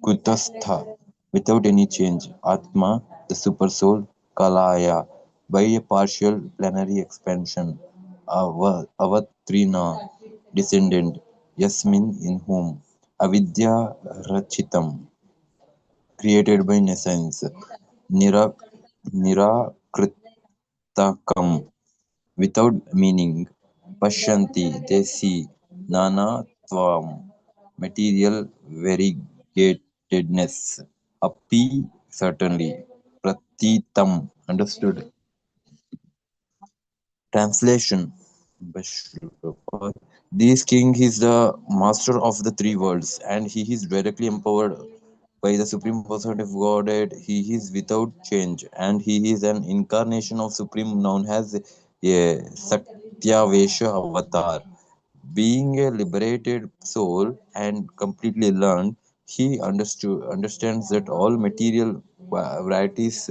Kutastha, without any change, Atma, the supersoul, Kalaya, by a partial planetary expansion, Avatrina, descendant, Yasmin, in whom, Avidya Rachitam, created by nescience, Nira, Nirakritakam, without meaning, Pashyanti, they see, Nana Tvam, material variegatedness, Api, certainly, Pratitam, understood. Translation: This king is the master of the three worlds, and he is directly empowered by the Supreme Personality of Godhead. He is without change, and he is an incarnation of Supreme known as a Satyavesha avatar. Being a liberated soul and completely learned, he understands that all material varieties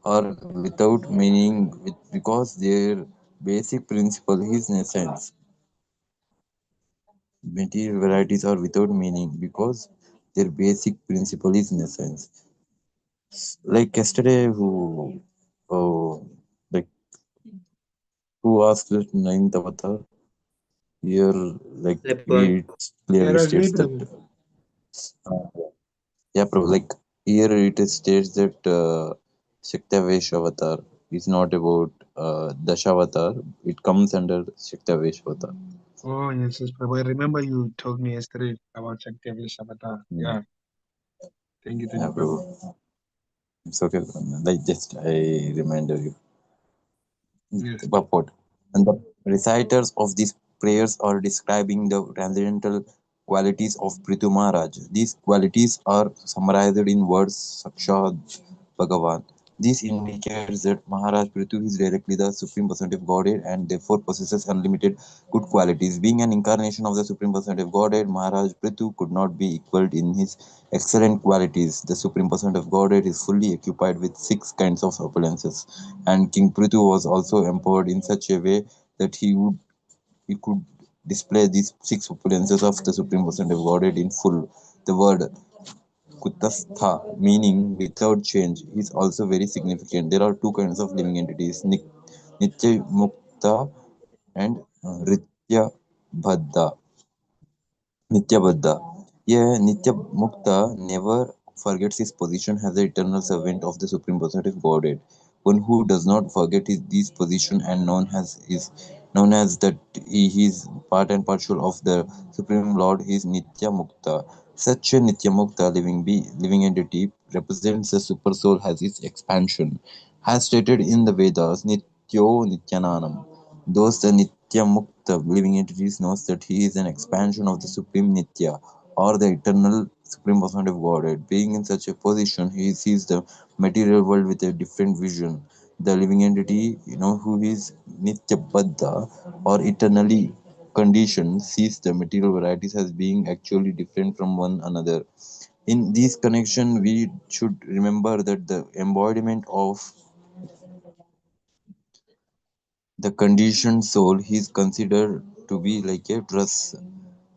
are without meaning because their basic principle is essence. Material varieties are without meaning because their basic principle is essence. Like yesterday, like who asked that ninth avatar? Here, like Leopard. it clearly That was me, states that. Prabhu. Yeah, bro. Like here, it states that Shaktavesh avatar is not about Dashavatar. It comes under Shaktavesh avatar. Oh, yes, Prabhu. I remember you told me yesterday about Shakti Avatar. Hmm. Yeah, thank Yeah, you, Prabhu. bro. It's okay. Like just I reminded you. Yes. Purport. And the reciters of these prayers are describing the transcendental qualities of Prithu Maharaj. These qualities are summarized in words Sakshad Bhagavan. This indicates that Maharaj Prithu is directly the Supreme Personality of Godhead and therefore possesses unlimited good qualities. Being an incarnation of the Supreme Personality of Godhead, Maharaj Prithu could not be equaled in his excellent qualities. The Supreme Personality of Godhead is fully occupied with six kinds of opulences, and King Prithu was also empowered in such a way that he could display these six opulences of the Supreme Personality of Godhead in full. The word Kutastha, meaning without change, is also very significant. There are two kinds of living entities, Nitya Mukta and Ritya Bhadda. Nityabadda. Yeah, Nityamukta never forgets his position as the eternal servant of the Supreme Personality of Godhead. One who does not forget this position and known as that he is part and parcel of the Supreme Lord is Nityamukta. Such a Nityamukta living entity represents the super soul as its expansion. As stated in the Vedas, Nityo Nityananam. Thus, the Nitya Mukta living entities knows that he is an expansion of the Supreme Nitya or the eternal Supreme Personality of Godhead. Being in such a position, he sees the material world with a different vision. The living entity, who is Nitya Baddha or eternally conditioned, sees the material varieties as being actually different from one another. In this connection, we should remember that the embodiment of the conditioned soul is considered to be like a dress.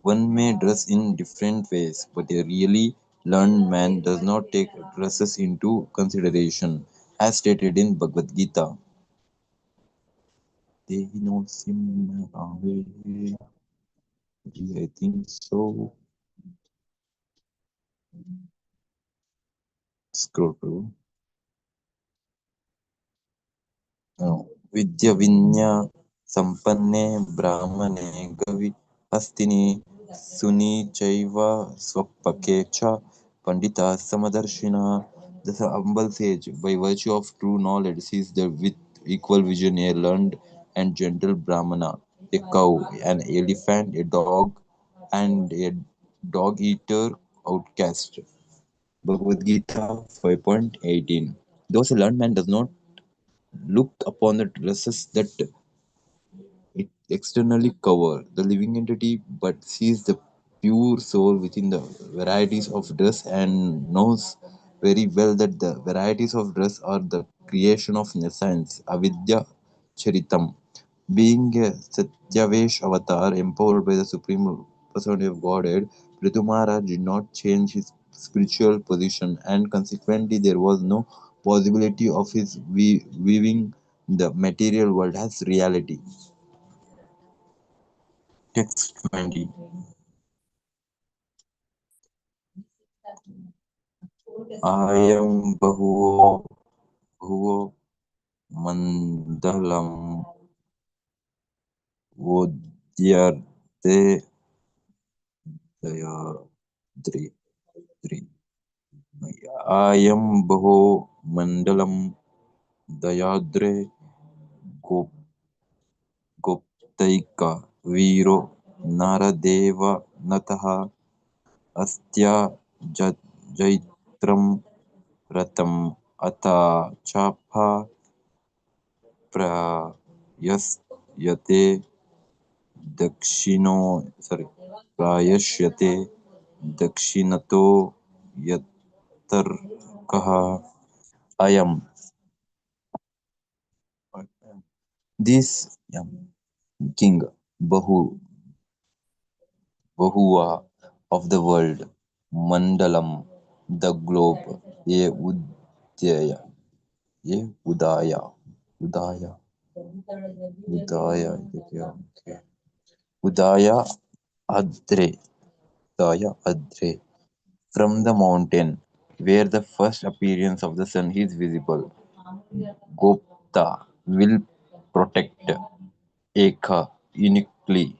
One may dress in different ways, but a really learned man does not take dresses into consideration, as stated in Bhagavad Gita. Tehino simhave. I think so. Scroll through. विद्यविन्या सम्पन्ने ब्राह्मणे गविहस्तिनि सुनीचैव स्वपके च pandita samadarshina. The humble sage, by virtue of true knowledge, sees the with equal vision a learned and gentle brahmana, a cow, an elephant, a dog, and a dog-eater outcast. Bhagavad Gita 5.18. Thus, a learned man does not look upon the dresses that it externally cover the living entity, but sees the pure soul within the varieties of dress and knows very well that the varieties of dress are the creation of nescience, avidya charitam. Being a Satyavesh avatar empowered by the Supreme Personality of Godhead, Prithu Maharaj did not change his spiritual position, and consequently there was no possibility of his weaving the material world as reality. Text 20. Ayam bhuvo mandalam vodyarte dayadri. Ayam bhuvo mandalam dayadre गुप्तैका वीरो नरदेवनतः अस्त्या जैत्रं रतम् अथ चापः प्रायस्यते प्रायश्यते दक्षिणतो यत्तर्कः अयम्. This king Bahuwa of the world, Mandalam, the globe, Ye Udaya, Ye Udaya, Udaya, Udaya, okay. Udaya Adre, Udaya Adre, from the mountain where the first appearance of the sun is visible. Gopta will protect, Ekha uniquely,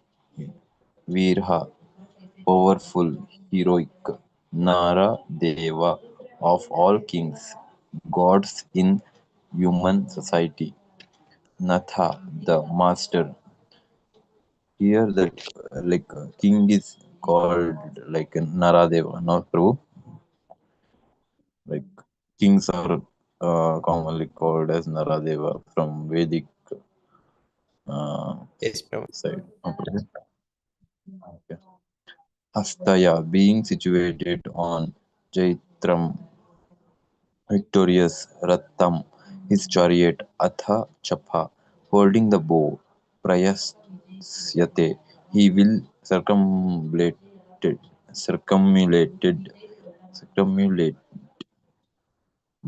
Virha powerful, heroic, Nara Deva of all kings, gods in human society, Natha the master. Here the king is called like Naradeva, not true. Like kings are commonly called as Naradeva from Vedic Yes, Prabhu. side. Okay. Hastaya being situated on Jaitram victorious Ratham, his chariot Atha Chapha, holding the bow Prayasyate, he will circumulate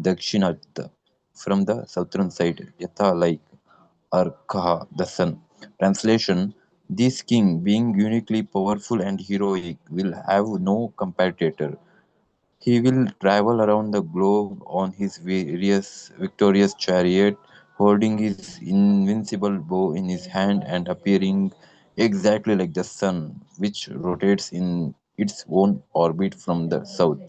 Dakshinat from the southern side, Yatha like Arka, the sun. Translation: this king, being uniquely powerful and heroic, will have no competitor. He will travel around the globe on his various victorious chariot, holding his invincible bow in his hand and appearing exactly like the sun, which rotates in its own orbit from the south.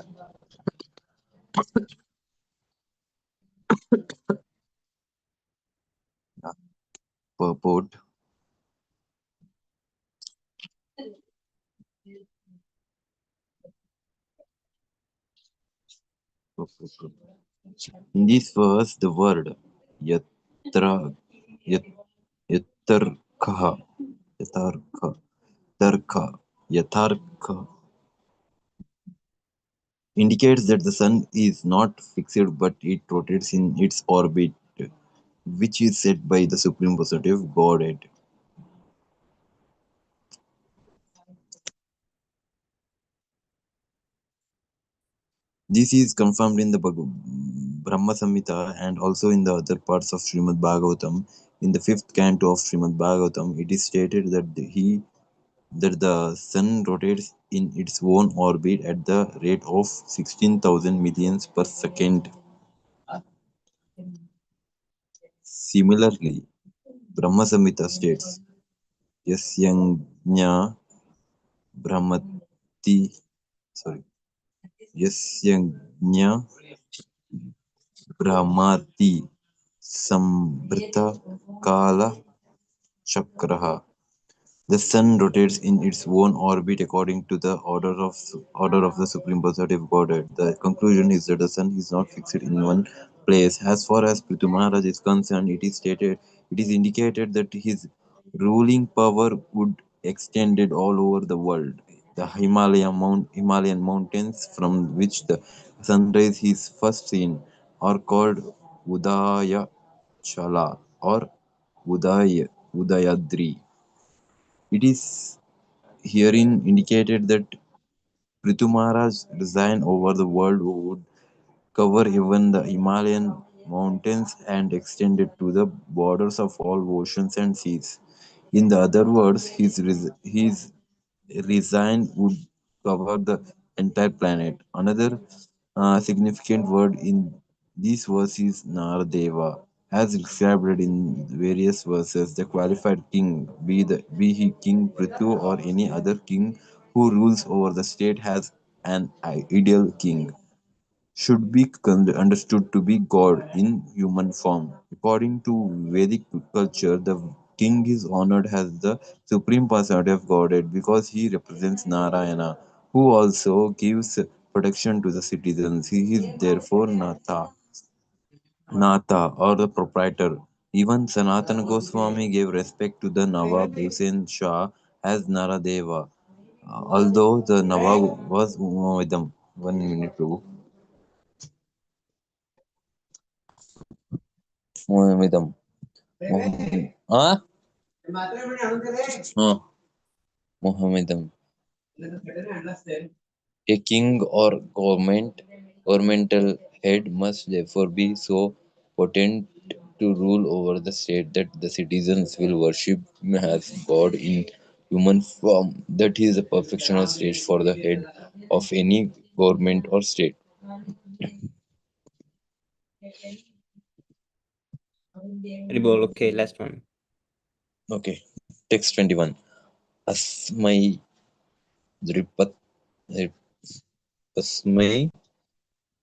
Purport. In this verse, the word yatra, yat, yatarkha, yatarkha, tarkha, yatarkha indicates that the sun is not fixed but it rotates in its orbit, which is set by the Supreme Positive Godhead. This is confirmed in the Brahma Samhita and also in the other parts of Śrīmad-Bhāgavatam. In the fifth canto of Śrīmad-Bhāgavatam, it is stated that the sun rotates in its own orbit at the rate of 16,000 millions per second. Similarly, Brahma Samhita states, Yasyajna Brahmati, sorry, Yasyajna Brahmati Sambrita Kala Chakraha. The sun rotates in its own orbit according to the order of the Supreme Positive Godhead. The conclusion is that the sun is not fixed in one place. As far as Prithu Maharaj is concerned, it is indicated that his ruling power would extended all over the world. The Himalayan mountains from which the sunrise is first seen are called Udaya Chala or Udayadri. It is herein indicated that Prithu Maharaj's design over the world would cover even the Himalayan mountains and extend it to the borders of all oceans and seas. In the other words, his resign would cover the entire planet. Another significant word in this verse is Naradeva. As described in various verses, the qualified king, be he King Prithu or any other king who rules over the state, has an ideal king should be understood to be God in human form. According to Vedic culture, the king is honored as the supreme personality of Godhead because he represents Narayana, who also gives protection to the citizens. He is therefore Natha or the proprietor. Even Sanatana Goswami gave respect to the Nawab Hussain Shah as Naradeva, although the Nawab was Umayyadam. 1 minute, Prabhu. Umayyadam. Ah? Mohammedan. A king or governmental head must therefore be so potent to rule over the state that the citizens will worship him as God in human form. That is the perfectional stage for the head of any government or state. Haribol, okay, last one. Okay. Text 21. Asmai Dripat Asmai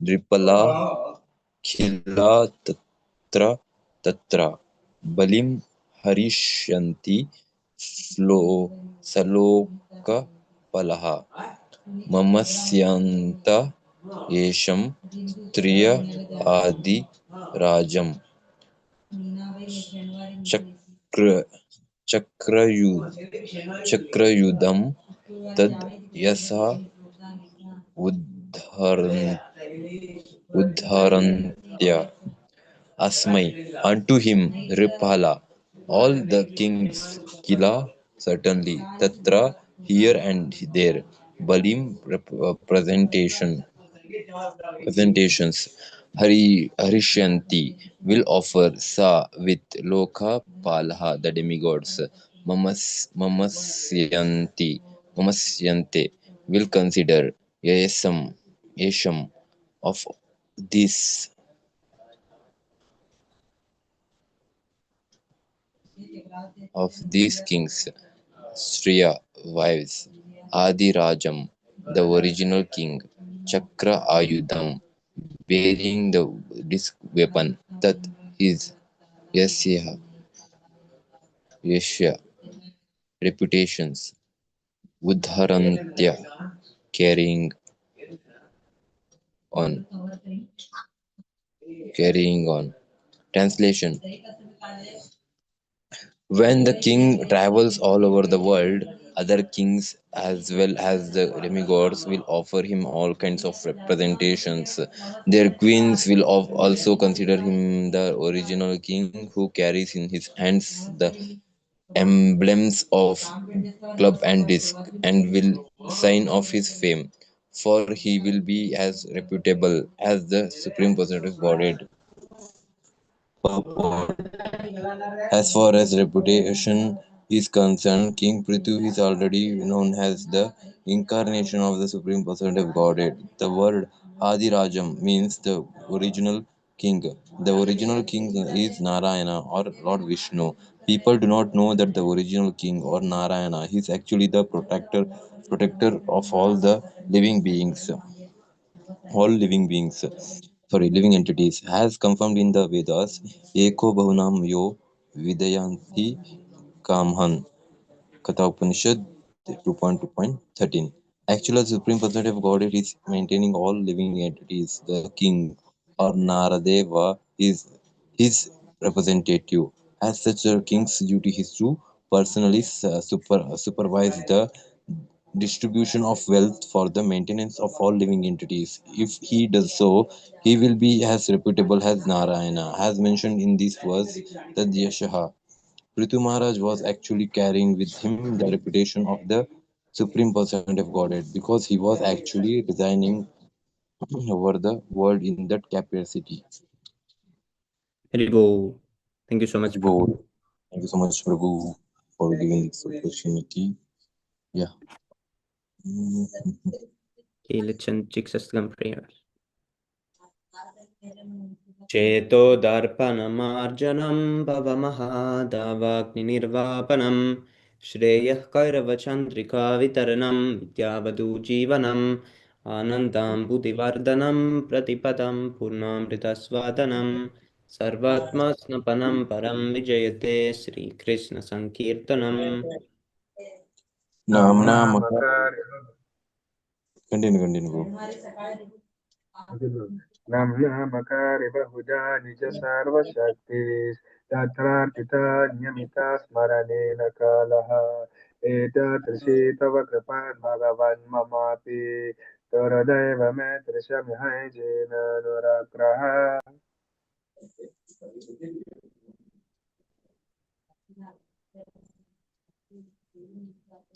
Dripala Khila Tatra Tatra Balim Harishanti Saloka Palaha Mamasyanta Yesham Triya Adi Rajam Chakra Chakrayud Chakrayudam Tad Yasa Uddharan Uddharantya Asmai, unto him, Ripala, all the kings, Kila, certainly, Tatra, here and there, Balim presentations, Harishyanti will offer Sa with Lokha Palaha, the demigods. Mamasyante will consider Yesham of these kings, Striya wives, Adi Rajam, the original king, Chakra Ayudham, bearing the disc weapon, that is Yasya, Yashya, reputations, Udharantya, carrying on, carrying on. Translation: when the king travels all over the world, other kings as well as the demigods will offer him all kinds of representations. Their queens will also consider him the original king who carries in his hands the emblems of club and disc and will sign off his fame, for he will be as reputable as the supreme personality of Godhead. As far as reputation is concerned, King Prithu is already known as the incarnation of the Supreme Personality of Godhead. The word Adi Rajam means the original king. The original king is Narayana or Lord Vishnu. People do not know that the original king or Narayana is actually the protector of living entities, has confirmed in the Vedas. Eko bahunam yo vidayanti kamhan, Katha Upanishad 2.2.13. Actually, the Supreme Personality of Godhead is maintaining all living entities. The king or Naradeva is his representative. As such, the king's duty is to personally supervise the distribution of wealth for the maintenance of all living entities. If he does so, he will be as reputable as Narayana. As mentioned in this verse, that Yashaha, Prithu Maharaj was actually carrying with him the reputation of the Supreme Personality of Godhead, because he was actually resigning over the world in that capacity. Haribo. Thank you so much, Prabhu. Thank you so much, Prabhu, for giving this opportunity. Yeah. Okay, let's chant Chikshastakam prayers. Cheto darpanamarjanam bhavamahadavagninirvapanam Shreyah Kairavachandrika Vitaranam Vidyavadu Jivanam Anandam Buddhivardhanam Pratipadam Purnamritasvadanam Sarvatma Snapanam Param Vijayate Sri Krishna Sankirtanam. Continue, bro. नाम्नामकारि बहुधा निज सर्वशक्ति तत्रार्पिता नियमिता स्मरणेन कालः एतादृशी तव कृपा भगवन् ममापि दुर्दैव मे दृशमिहै जेन दुराग्रह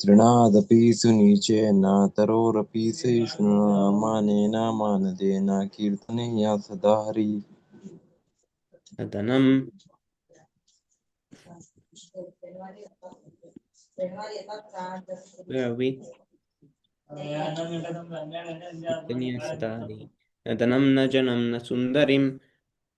तृणादपि सुनीचेन तरोरपि सहिष्णुना मानेन मानदेन कीर्तनेया सदा Hari. Adhanam. Where are we? Adhanam na janam na sundarim.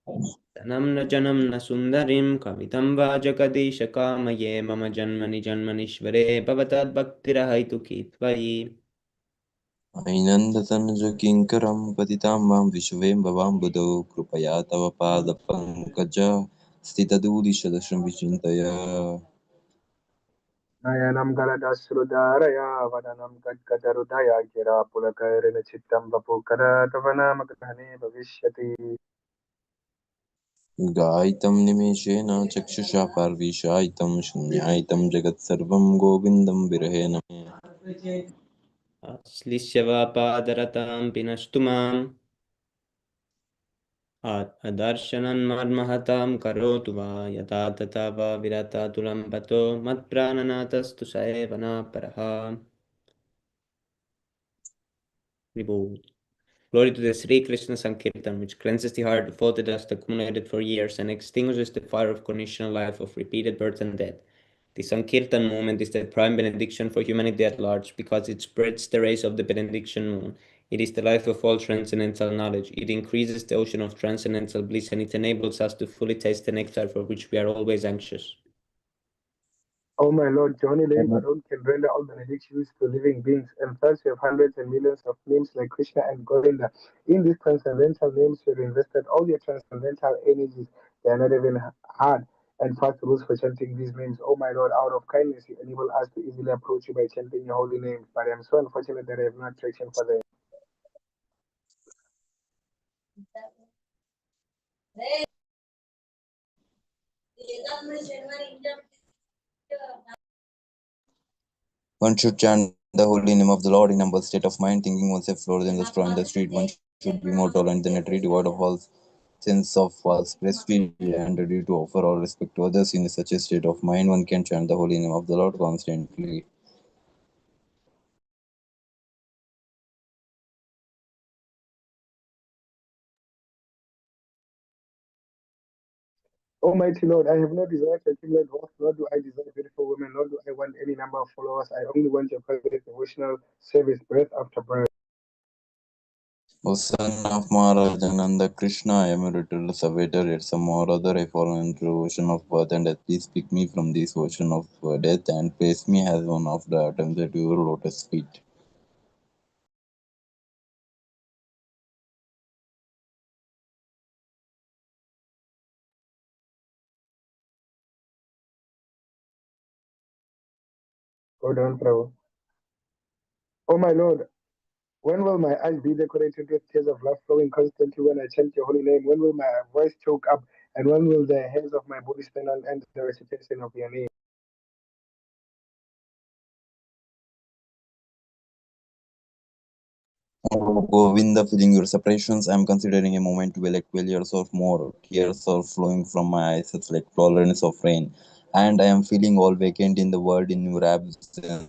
Adhanam na janam na sundarim. Kavitam vajakadesha kamaye mama janmani janmanishvare bhavatad bhaktirahaitu kitvayi. ऐनन्दतनुज किङ्करं पतितां मां विश्वे भवां बुधौ कृपया तव पादपङ्कज स्थितदूदिशदशं विचिन्तय. नयनं गलदश्रुधारया वदनं गद्गदहृदया गिरा पुलकैर्न चित्तं वपुकदा तव नाम ग्रहणे भविष्यति गायितं निमेषेन चक्षुषा पार्विशायितं शून्यायितं जगत्सर्वं गोविन्दं विरहेण मे. Slishyavapadaratam pinashtumam. Adarshanan marmahatam karotu va yata tata va virata tulambato mat prananatastu saevana paraha. Vibhu. Glory to the Sri Krishna Sankirtan, which cleanses the heart of all the dust accumulated for years and extinguishes the fire of conditional life of repeated birth and death. The Sankirtan movement is the prime benediction for humanity at large because it spreads the rays of the benediction moon. It is the life of all transcendental knowledge. It increases the ocean of transcendental bliss and it enables us to fully taste the nectar for which we are always anxious. O my Lord, your holy name alone can render all benedictions to living beings, and thus you have hundreds and millions of names like Krishna and Govinda. In these transcendental names, you have invested all your transcendental energies. They are not even hard and fast rules for chanting these names. O my Lord, out of kindness, you enable us to easily approach you by chanting your holy names. But I am so unfortunate that I have no attraction for them. One should chant the holy name of the Lord in humble state of mind, thinking oneself lower than the straw in the street. One should be more tolerant than a tree, devoid of all sense of false prestige, and ready to offer all respect to others. In such a state of mind, one can chant the holy name of the Lord constantly. Almighty Lord, I have no desire to accumulate wealth, nor do I desire beautiful women, nor do I want any number of followers. I only want your perfect devotional service, breath after breath. O son of Maharajananda Krishna, I am a returned surveyor, yet somehow or other I fall into the ocean of birth, and please pick me from this ocean of death and place me as one of the atoms at your lotus feet. Hold on, Prabhu. Oh my Lord, when will my eyes be decorated with tears of love flowing constantly when I chant your holy name? When will my voice choke up? And when will the hairs of my body stand on end the recitation of your name? Oh Govinda, filling your separations, I am considering a moment to be like 12 years or more. Tears are flowing from my eyes, it's like tolerance of rain. And I am feeling all vacant in the world in your absence.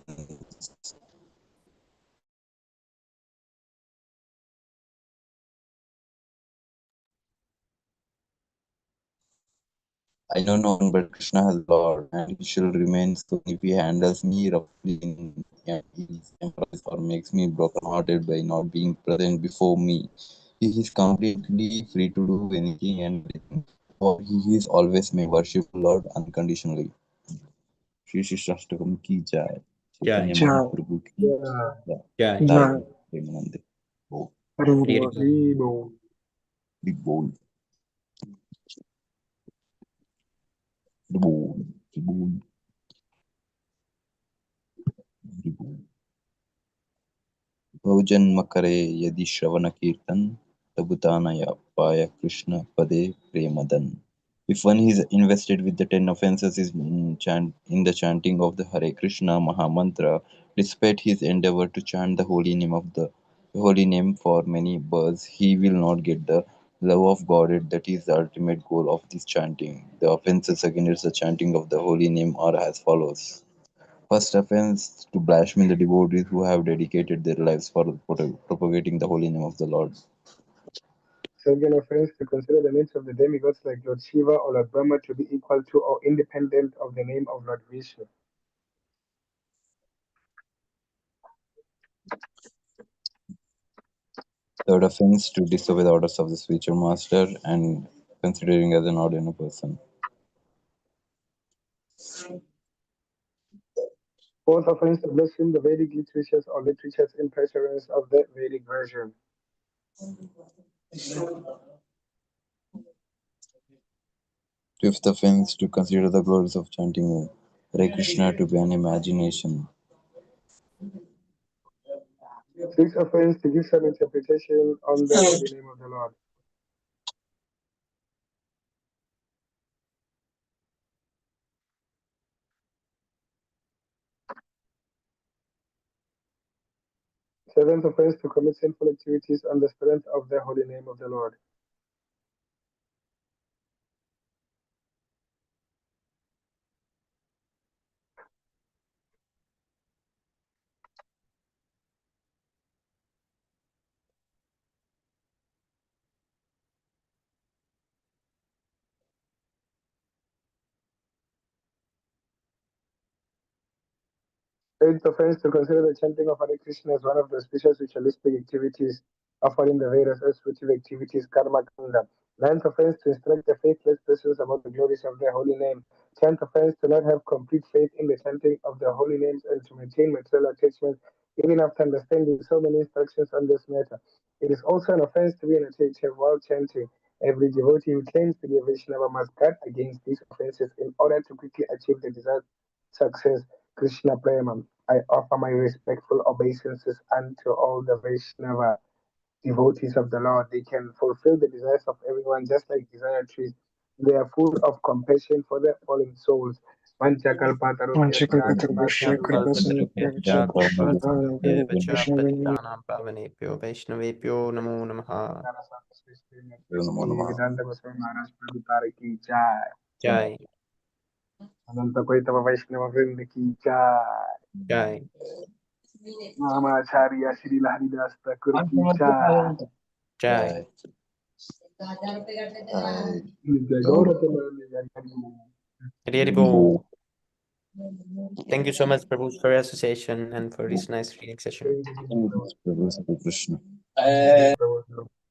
I know no one but Krishna has Lord, and he shall remain so if he handles me roughly in his embrace or makes me broken-hearted by not being present before me. He is completely free to do anything and everything, for he is always my worshipful Lord unconditionally. Shri शिष्टाष्टकम की जय, चैतन्य Jai. महाप्रभु की Yeah, जय, Jai. ताई Jai. Premanand, ओ Hare Haribo. Big बोल, big बोल, big बोल, big बोल. बहुजन्म करे यदि श्रवण कीर्तन तब तानया पाया कृष्ण पदे प्रेमदन. If one is invested with the 10 offenses in the chanting of the Hare Krishna Mahamantra, despite his endeavor to chant the holy name for many births, he will not get the love of God. That is the ultimate goal of this chanting. The offenses against the chanting of the holy name are as follows. First offense, to blaspheme the devotees who have dedicated their lives for propagating the holy name of the Lord. Second offense, to consider the names of the demigods like Lord Shiva or Lord Brahma to be equal to or independent of the name of Lord Vishnu. Third offense, to disobey the orders of the spiritual master and considering as an ordinary person. Fourth offense, to blaspheme the Vedic literatures or literatures in precedence of the Vedic version. Fifth offense, to consider the glories of chanting Hare Krishna to be an imagination. Sixth offense, to give some interpretation on the holy name of the Lord. Seventh offense, to commit sinful activities on the strength of the holy name of the Lord. Eighth offense, to consider the chanting of Hare Krishna as one of the special ritualistic activities offered in the various spiritual activities, karma kanda. Ninth offense, to instruct the faithless persons about the glories of their holy name. Tenth offense, to not have complete faith in the chanting of the holy names and to maintain material attachment even after understanding so many instructions on this matter. It is also an offense to be inattentive while chanting. Every devotee who claims to be a Vaishnava must guard against these offenses in order to quickly achieve the desired success. Krishna Prema. I offer my respectful obeisances unto all the Vaishnava devotees of the Lord. They can fulfill the desires of everyone just like desire trees. They are full of compassion for the fallen souls. Vanchakakatarbhashya Kripasindhya Vacha Krishna Patitanam Pavanebhyo Vaishnavebhyo Namo Namaha. Namo Namaha. Vedanta Goswami Maharaj Prabhupada ki jai. Jai. Ananta Koitava Vaishnava Vrinda ki jai. Jai. Namacharya Shri Haridas Thakur ki jai. Jai. Nitya Gauratamani Hari. Hari Bol. Thank you so much, Prabhu, for your association and for this nice reading session. Thank you, Prabhu Krishna. Prabhu.